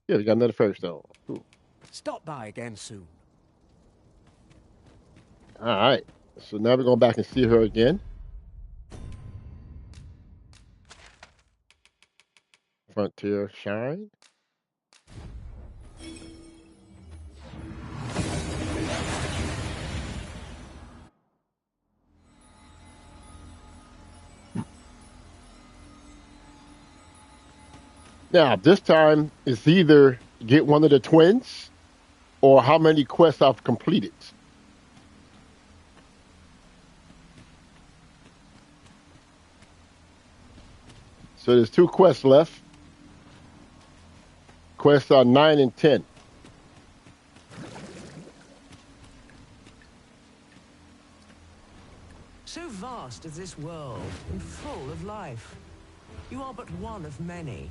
Yeah, we got another fairy stone. Cool. Stop by again soon. All right. So now we're going back and see her again. Frontier Shine. Now, this time it's either get one of the twins or how many quests I've completed. So there's 2 quests left. Quests are 9 and 10. So vast is this world and full of life. You are but one of many.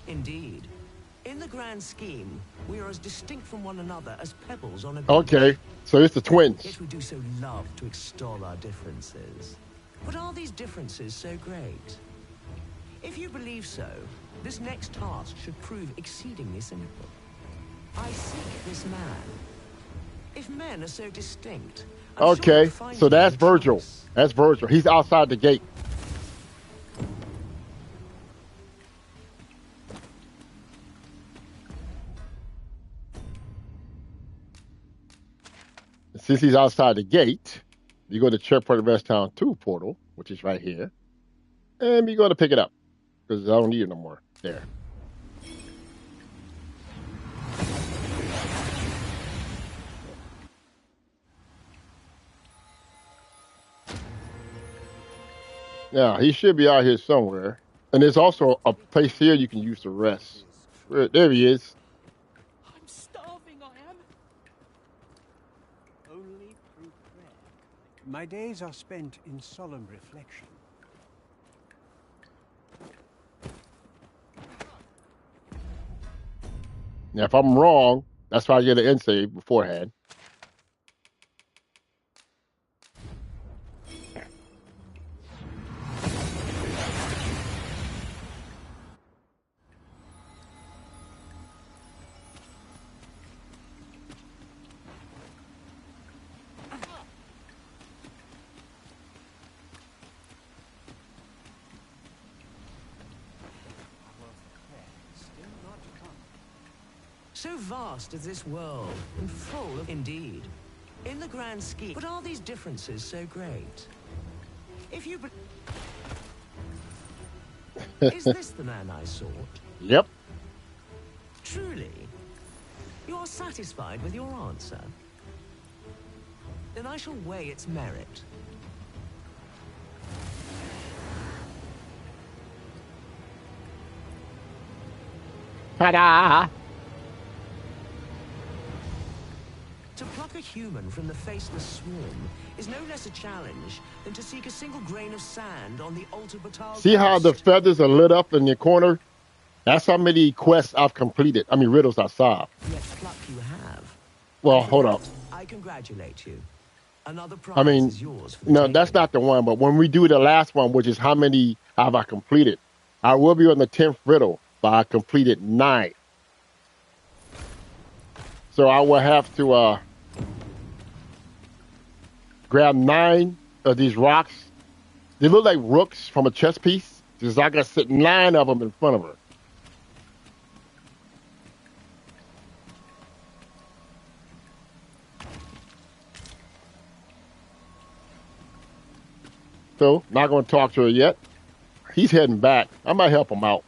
Indeed. In the grand scheme, we are as distinct from one another as pebbles on a beach. Okay, so it's the twins. Yet we do so love to extol our differences. But are these differences so great? If you believe so, this next task should prove exceedingly simple. I seek this man. If men are so distinct, I'm sure Okay, you'll find so him that's in Virgil. choice. That's Virgil. He's outside the gate. Since he's outside the gate, you go to Checkpoint of Rest Town 2 portal, which is right here, and you're going to pick it up because I don't need it no more. There. Now, he should be out here somewhere. And there's also a place here you can use to rest. There he is. I'm starving, I am. Only through prayer. My days are spent in solemn reflection. Now, if I'm wrong, that's why I get an end save beforehand. So vast is this world, and full of indeed. In the grand scheme, but are these differences so great? If you is this the man I sought? Yep. Truly? You are satisfied with your answer? Then I shall weigh its merit. Ta-da! To pluck a human from the faceless swarm is no less a challenge than to seek a single grain of sand on the altar batal. See how the feathers are lit up in the corner? That's how many quests I've completed. I mean, riddles I solved. Yet pluck you have. Well, hold up. I congratulate you. Another prize I mean, is yours for the no, taking. that's not the one. But when we do the last one, which is how many have I completed, I will be on the 10th riddle, but I completed 9. So I will have to grab 9 of these rocks. They look like rooks from a chess piece. Just I got to sit 9 of them in front of her. So, not going to talk to her yet. He's heading back. I might help him out.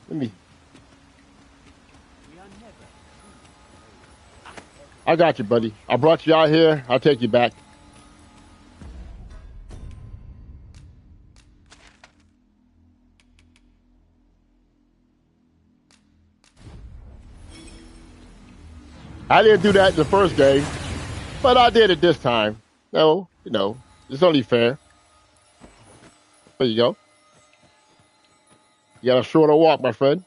I got you, buddy. I brought you out here. I'll take you back. I didn't do that in the first game, but I did it this time. No, it's only fair. There you go. You got a shorter walk, my friend.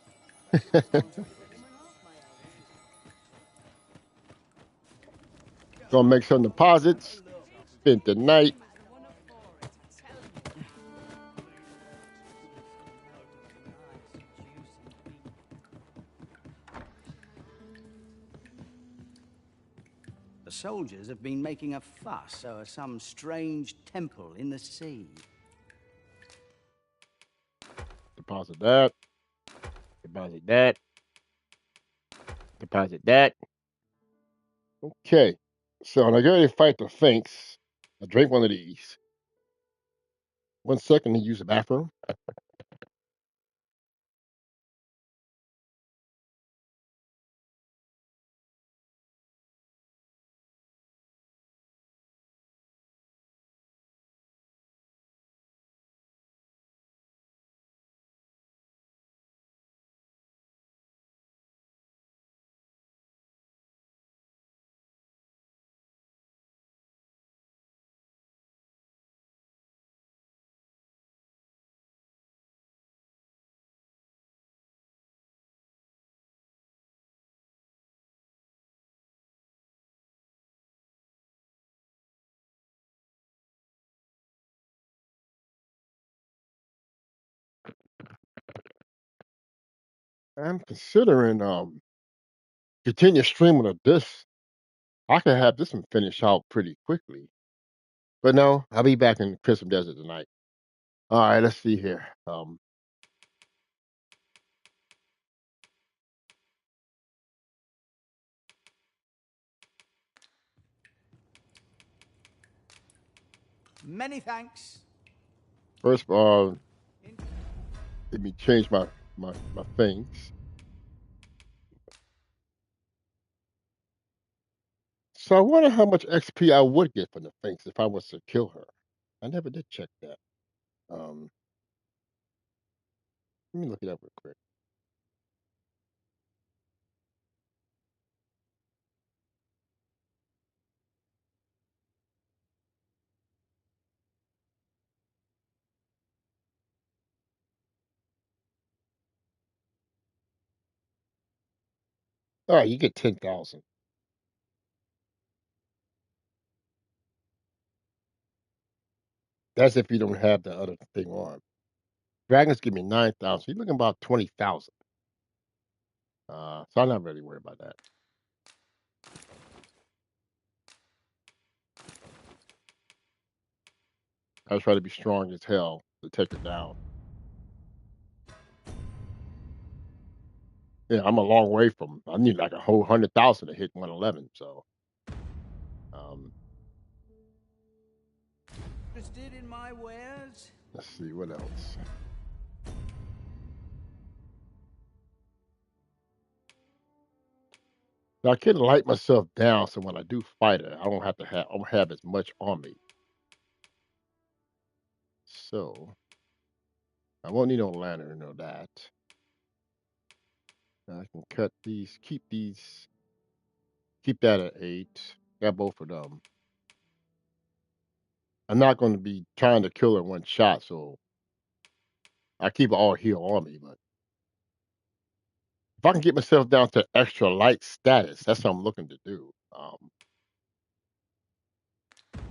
Gonna make some deposits. Spent the night. The soldiers have been making a fuss over some strange temple in the sea. Deposit that. Deposit that. Deposit that. Okay. So when I go to fight the Sphinx, I drink one of these. 1 second to use the bathroom. I'm considering continue streaming of this. I could have this one finished out pretty quickly. But no, I'll be back in Crimson Desert tonight. All right, let's see here. Many thanks. First of all, let me change my things. So I wonder how much XP I would get from the things if I was to kill her. I never did check that. Let me look it up real quick. All right, you get 10,000. That's if you don't have the other thing on. Dragons give me 9,000. You're looking about 20,000. So I'm not really worried about that. I try to be strong as hell to take it down. Yeah, I'm a long way from. I need like a whole 100,000 to hit 111. So, Interested in my wares? let's see what else. Now I can light myself down so when I do fight her, I don't have as much on me. So I won't need no lantern or that. I can cut these, keep that at 8. Got both of them. I'm not going to be trying to kill her in one shot, so I keep all heal on me. But if I can get myself down to extra light status, that's what I'm looking to do. Let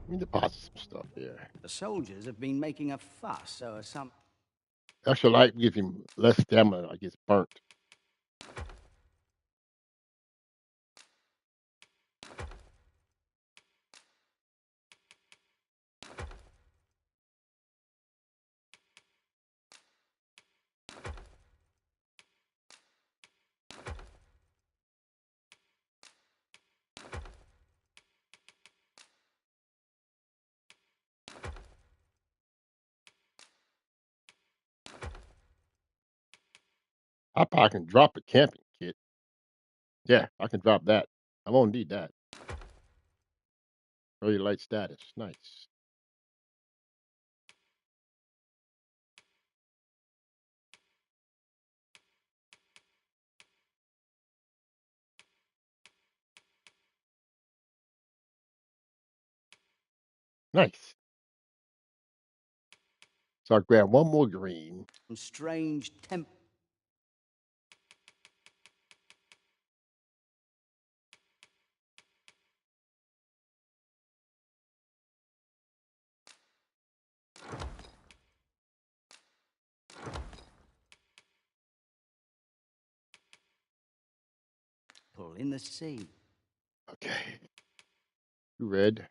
me deposit some stuff here. The soldiers have been making a fuss, so some... Extra light gives him less stamina. I gets burnt. I probably can drop a camping kit. Yeah, I can drop that. I won't need that. Really light status. Nice. Nice. So I grab one more green. Strange temp... in the sea. Okay. Two red.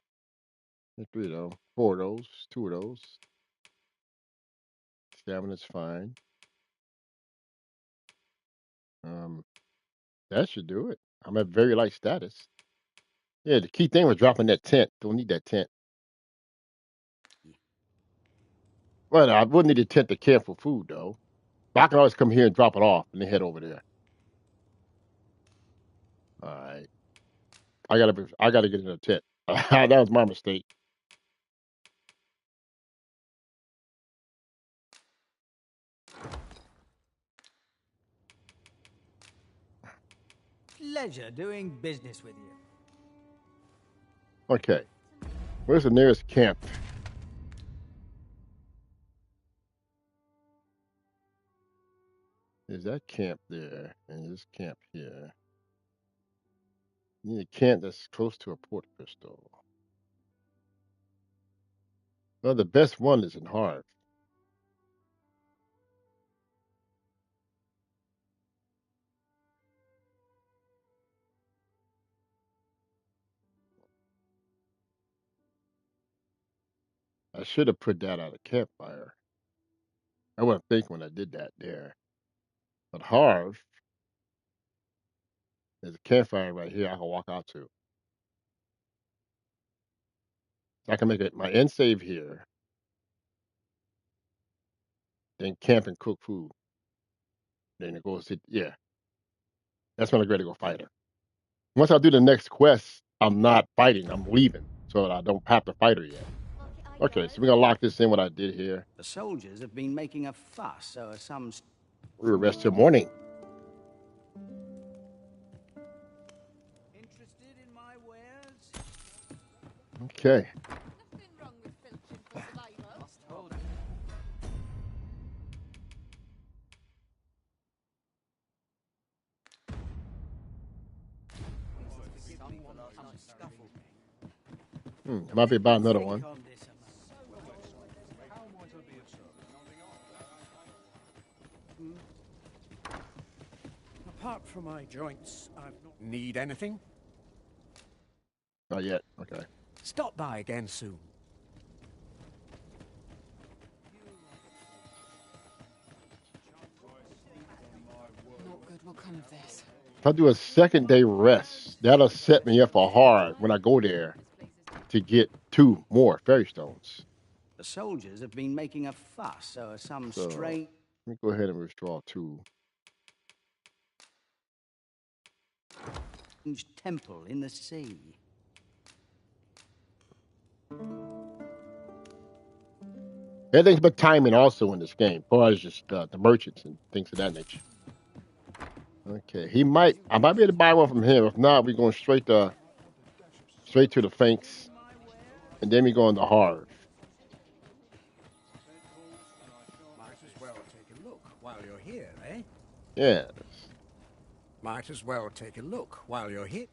And 3 of those. 4 of those. 2 of those. Stamina's fine. That should do it. I'm at very light status. Yeah, the key thing was dropping that tent. Don't need that tent. Well, I wouldn't need a tent to camp for food though. But I can always come here and drop it off and then head over there. All right. I gotta get in a tent. That was my mistake. Pleasure doing business with you. Okay. Where's the nearest camp? Is that camp there? And this camp here. You need a camp that's close to a port crystal. Well, the best one is in Harv. I should have put that on a campfire. I wasn't thinking when I did that there. But Harv, there's a campfire right here I can walk out to. I can make it my end save here, then camp and cook food. Then it goes to, yeah, that's when I'm ready to go fight her. Once I do the next quest, I'm not fighting, I'm leaving. So that I don't have to fight her yet. Okay, so we're gonna lock this in what I did here. The soldiers have been making a fuss, so are some... We'll rest till morning. Interested in my wares? Okay. Might be about another one. Apart from my joints, I've not... Need anything? Not yet. Okay. Stop by again soon. Not good will come of this. If I do a second day rest, that'll set me up for hard when I go there to get 2 more fairy stones. The soldiers have been making a fuss, so are some strange... Let me go ahead and withdraw 2. temple in the sea. Everything's but timing also in this game, as far as just the merchants and things of that nature. Okay, I might be able to buy one from him. If not, we're going straight to the Sphinx, and then we're going to Harv. Might as well take a look while you're here, eh? Yes. Might as well take a look while you're here.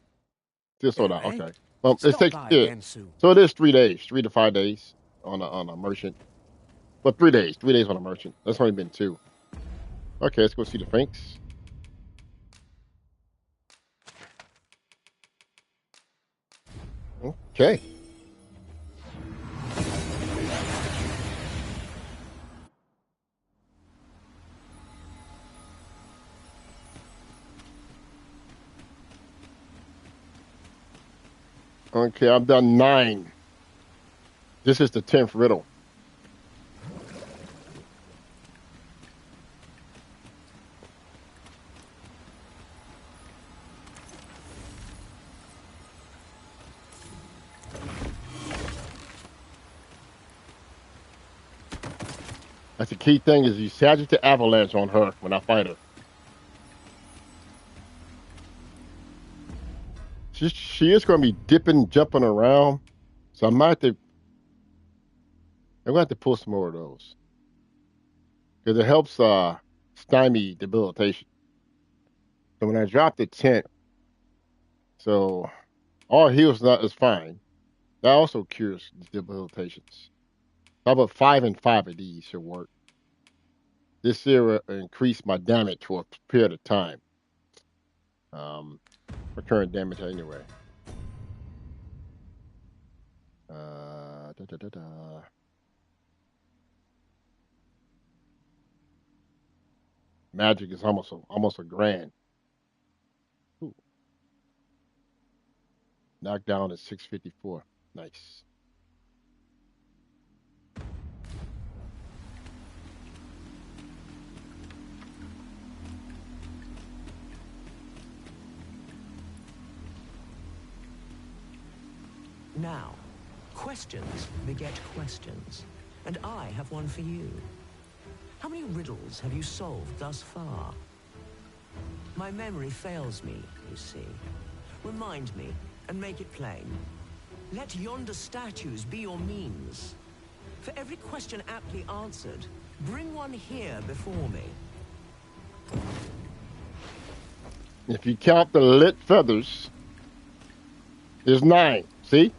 Just so that, eh? okay. Well, Stop it takes by yeah. again soon. So it is 3 days, 3 to 5 days on a merchant. But 3 days, 3 days on a merchant. That's only been 2. Okay, let's go see the Sphinx. Okay. Okay, I've done 9. This is the 10th riddle. That's the key thing is you Sagitt the avalanche on her when I fight her. She is going to be dipping, jumping around, so I'm going to have to pull some more of those because it helps stymie debilitation. So when I drop the tent, so all heals is fine. That also cures debilitations. How about 5 and 5 of these should work? This here will increase my damage for a period of time. Recurrent damage anyway. Magic is almost a grand. Ooh. Knockdown is 654. Nice. Now, questions beget questions, and I have one for you. How many riddles have you solved thus far? My memory fails me, you see. Remind me, and make it plain. Let yonder statues be your means. For every question aptly answered, bring one here before me. If you count the lit feathers, there's 9. See?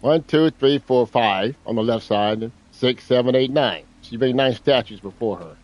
1, 2, 3, 4, 5 on the left side. 6, 7, 8, 9. So you bring 9 statues before her.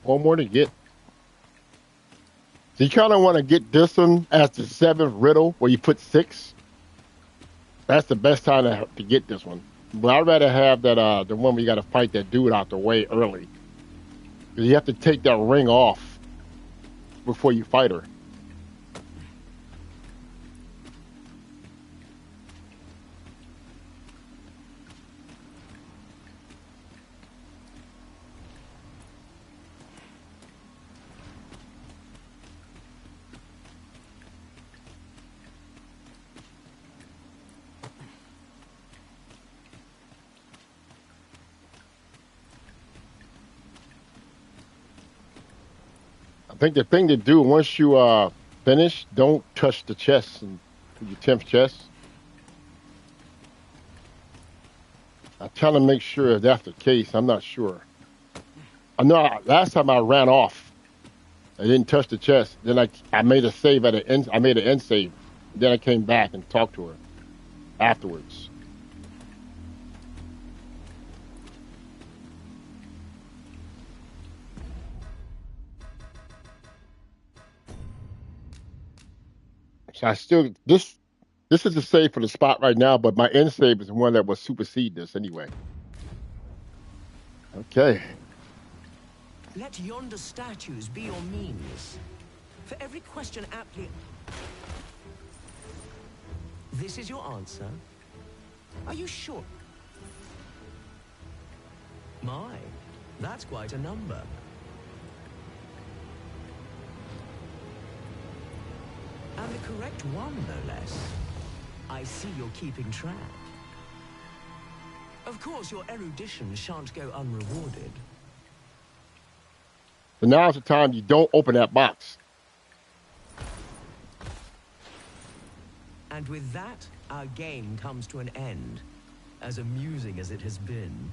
One more to get. So you kind of want to get this one as the 7th riddle where you put 6. That's the best time to get this one. But I'd rather have that the one where you got to fight that dude out the way early. Because you have to take that ring off before you fight her. I think the thing to do once you finish, don't touch the chest and your 10th chest. I'm trying to make sure if that's the case. I'm not sure. I know last time I ran off, I didn't touch the chest. Then I made a save at the end. I made an end save. Then I came back and talked to her afterwards. So I still this is the save for the spot right now, but my end save is the one that will supersede this anyway. Okay. Let yonder statues be your means. For every question aptly... This is your answer? Are you sure? My, that's quite a number. And the correct one, no less. I see you're keeping track. Of course, your erudition shan't go unrewarded. So now's the time you don't open that box. And with that, our game comes to an end, as amusing as it has been.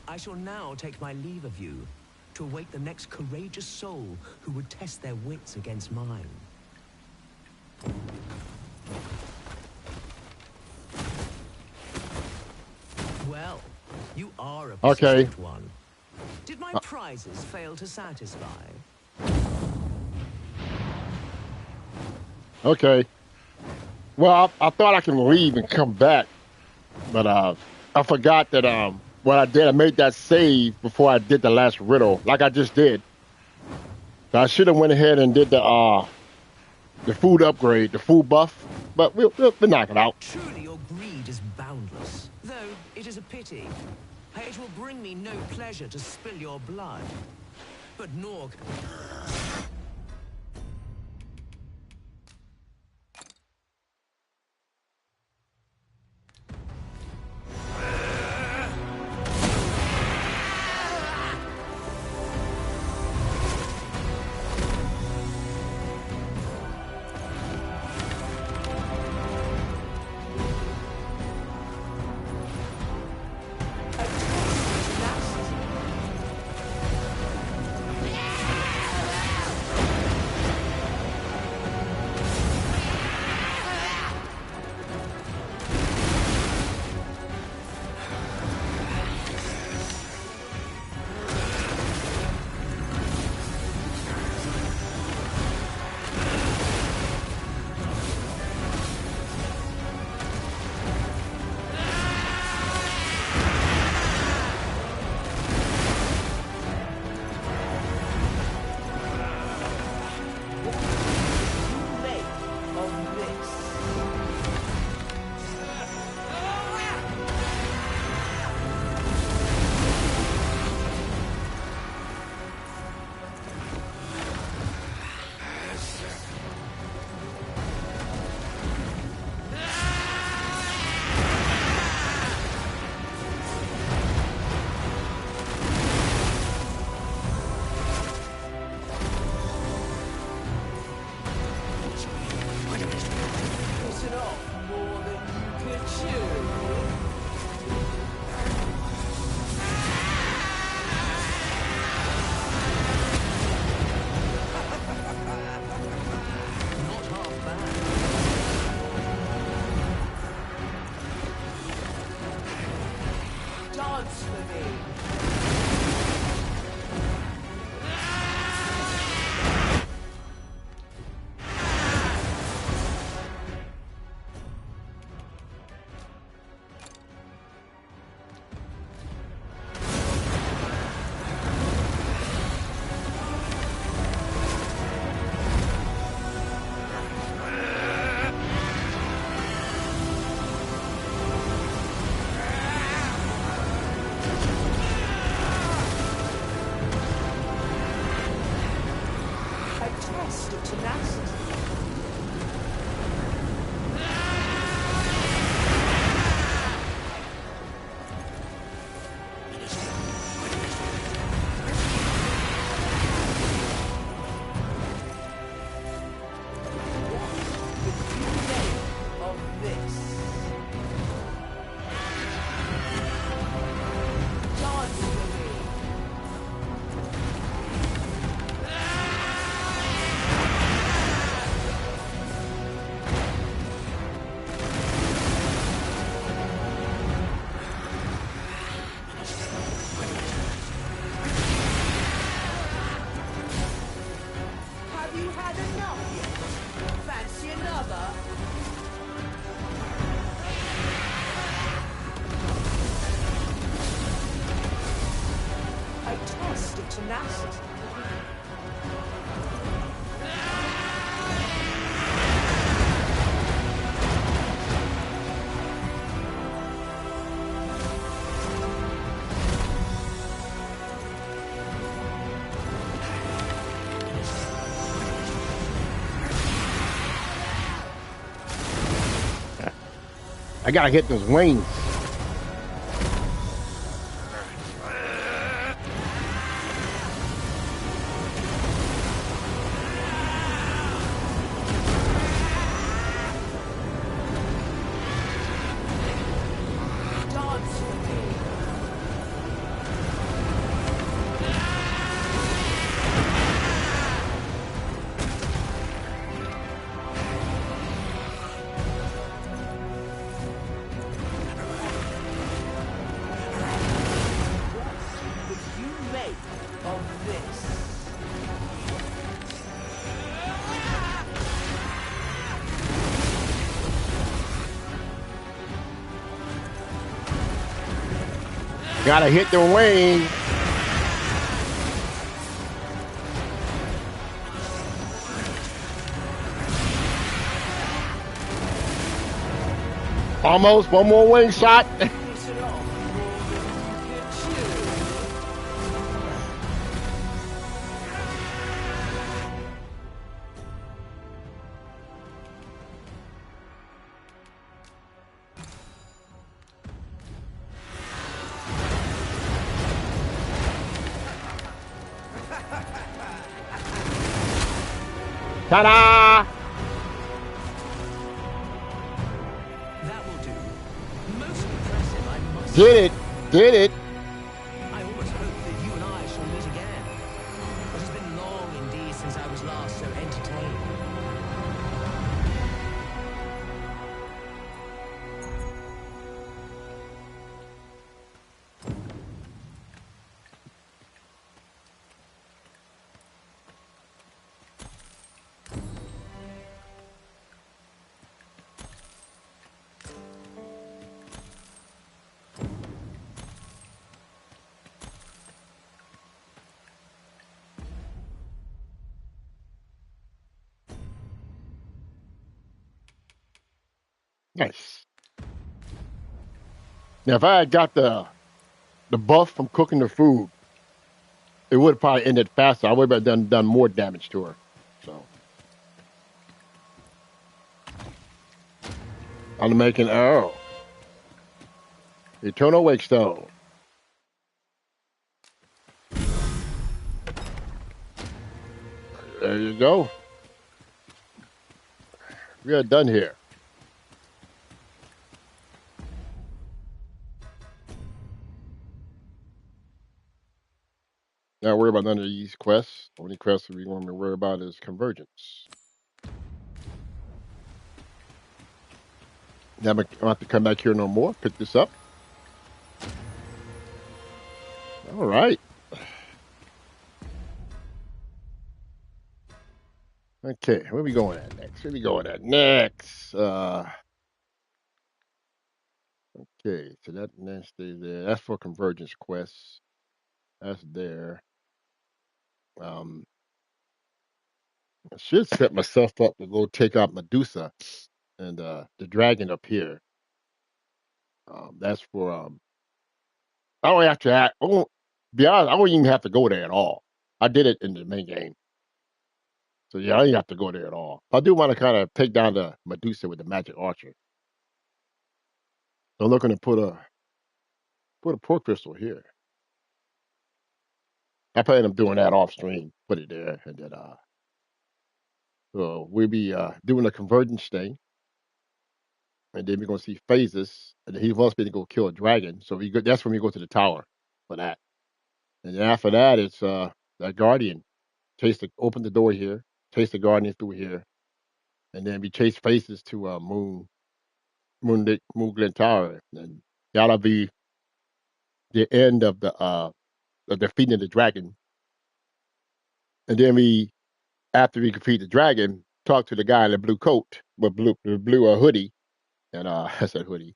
I shall now take my leave of you, to await the next courageous soul who would test their wits against mine. Well, you are a persistent one. Did my prizes fail to satisfy? Okay. Well, I thought I can leave and come back, but I forgot that what I did, I made that save before I did the last riddle, like I just did. So I should have went ahead and did the food upgrade, the food buff, but we'll knock it out. Truly, your greed is boundless, though it is a pity. It will bring me no pleasure to spill your blood, but nor... I gotta hit those wings. Gotta hit the wing. Almost. One more wing shot. Ta-da! That will do. Most impressive, I must Did it. say. Did it. I almost hope that you and I shall meet again. It has been long indeed since I was last so entertained. Nice. Now, if I had got the buff from cooking the food, it would have probably ended faster. I would have done more damage to her. So I'm making arrow. Eternal Wake Stone. There you go. We are done here. Not worry about none of these quests. Only quest that we want to worry about is convergence. Now I'm going to have to come back here no more. Pick this up. All right. Okay, where we going at next? Where we going at next? Okay, so that stays there. That's for convergence quests. That's there. I should set myself up to go take out Medusa and the dragon up here. That's for I don't have to act. I won't be honest. I don't even have to go there at all. I did it in the main game, so yeah, I didn't have to go there at all. I do want to kind of take down the Medusa with the magic archer. So I'm looking to put a port crystal here. I plan on doing that off stream. Put it there, and then so we'll be doing a convergence thing, and then we're gonna see phases. And then he wants me to go kill a dragon, so that's when we go to the tower for that. And then after that, it's that guardian. Open the door here, chase the guardian through here, and then we chase faces to Moon Glen Tower, and that'll be the end of the of defeating the dragon. And then after we defeat the dragon, talk to the guy in the blue coat with blue hoodie, and I said hoodie,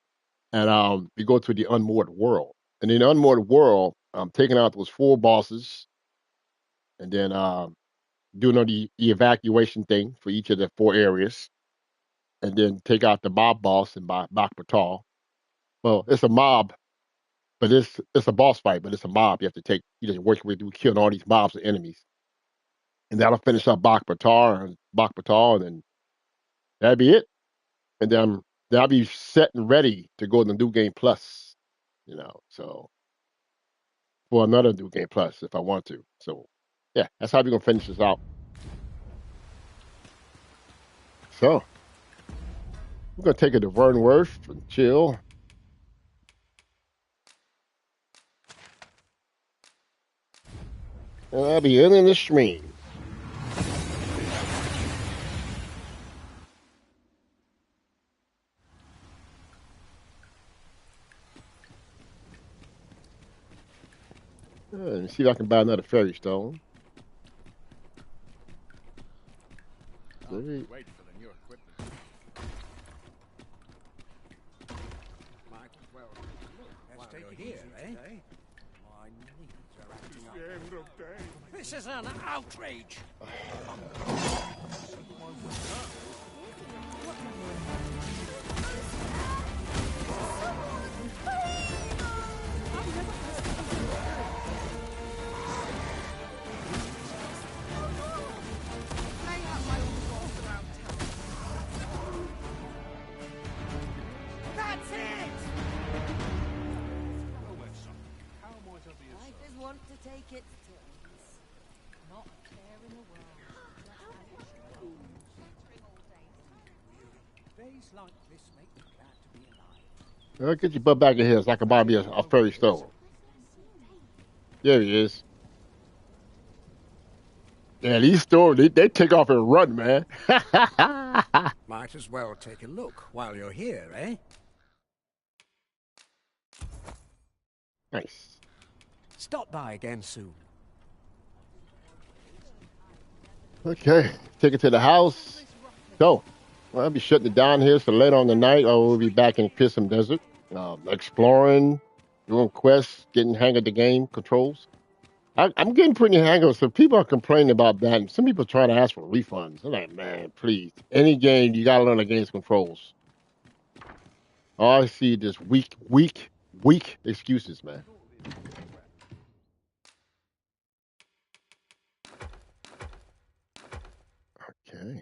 and we go to the unmoored world. And in the unmoored world, I'm taking out those 4 bosses, and then doing all the evacuation thing for each of the 4 areas, and then take out the mob boss and Bak Batal. Well, it's a mob, but it's a boss fight, but it's a mob. You have to you just work with killing all these mobs and enemies, and that'll finish up Bak Batal, and then that'd be it. And then then I'll be set and ready to go to the New Game Plus. You know, so for another New Game Plus if I want to. So yeah, that's how we're gonna finish this out. So we're gonna take it to Vernworth and chill. And I'll be ending the stream. Let me see if I can buy another fairy stone. Wait for the new equipment. Might as well. Let's take it here, eh? My knees are acting up. The end of day. This is an outrage. That's it! I just want to take its turns. Not a care in the world. Days like this make me glad to be alive. Get your butt back in here so I can buy me a fairy stone. There he is. Yeah, these stores, they take off and run, man. Might as well take a look while you're here, eh? Nice. Stop by again soon. Okay, take it to the house. So, well, I'll be shutting it down here for later on the night. Or we'll be back in Pisum Desert, exploring, doing quests, getting hang of the game controls. I'm getting pretty hang of it. So people are complaining about that, and some people try to ask for refunds. I'm like, man, please. Any game, you got to learn the game's controls. All I see is weak excuses, man. Okay.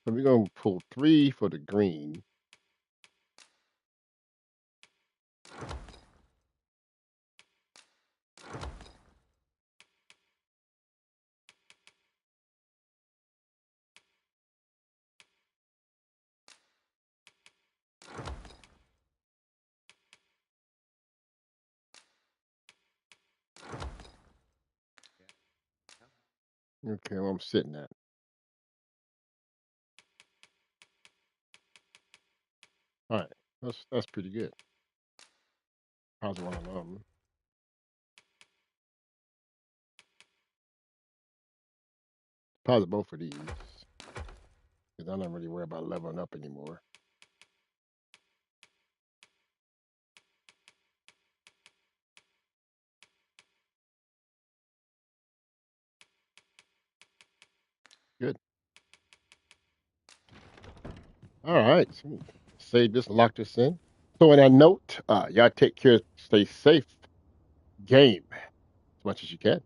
So we're going to pull 3 for the green. Okay, well, I'm sitting at. All right, that's pretty good. How's one of them? Probably both of these. Because I'm not really worried about leveling up anymore. Good. All right. So save this and lock this in. So in that note, y'all take care, stay safe, game as much as you can.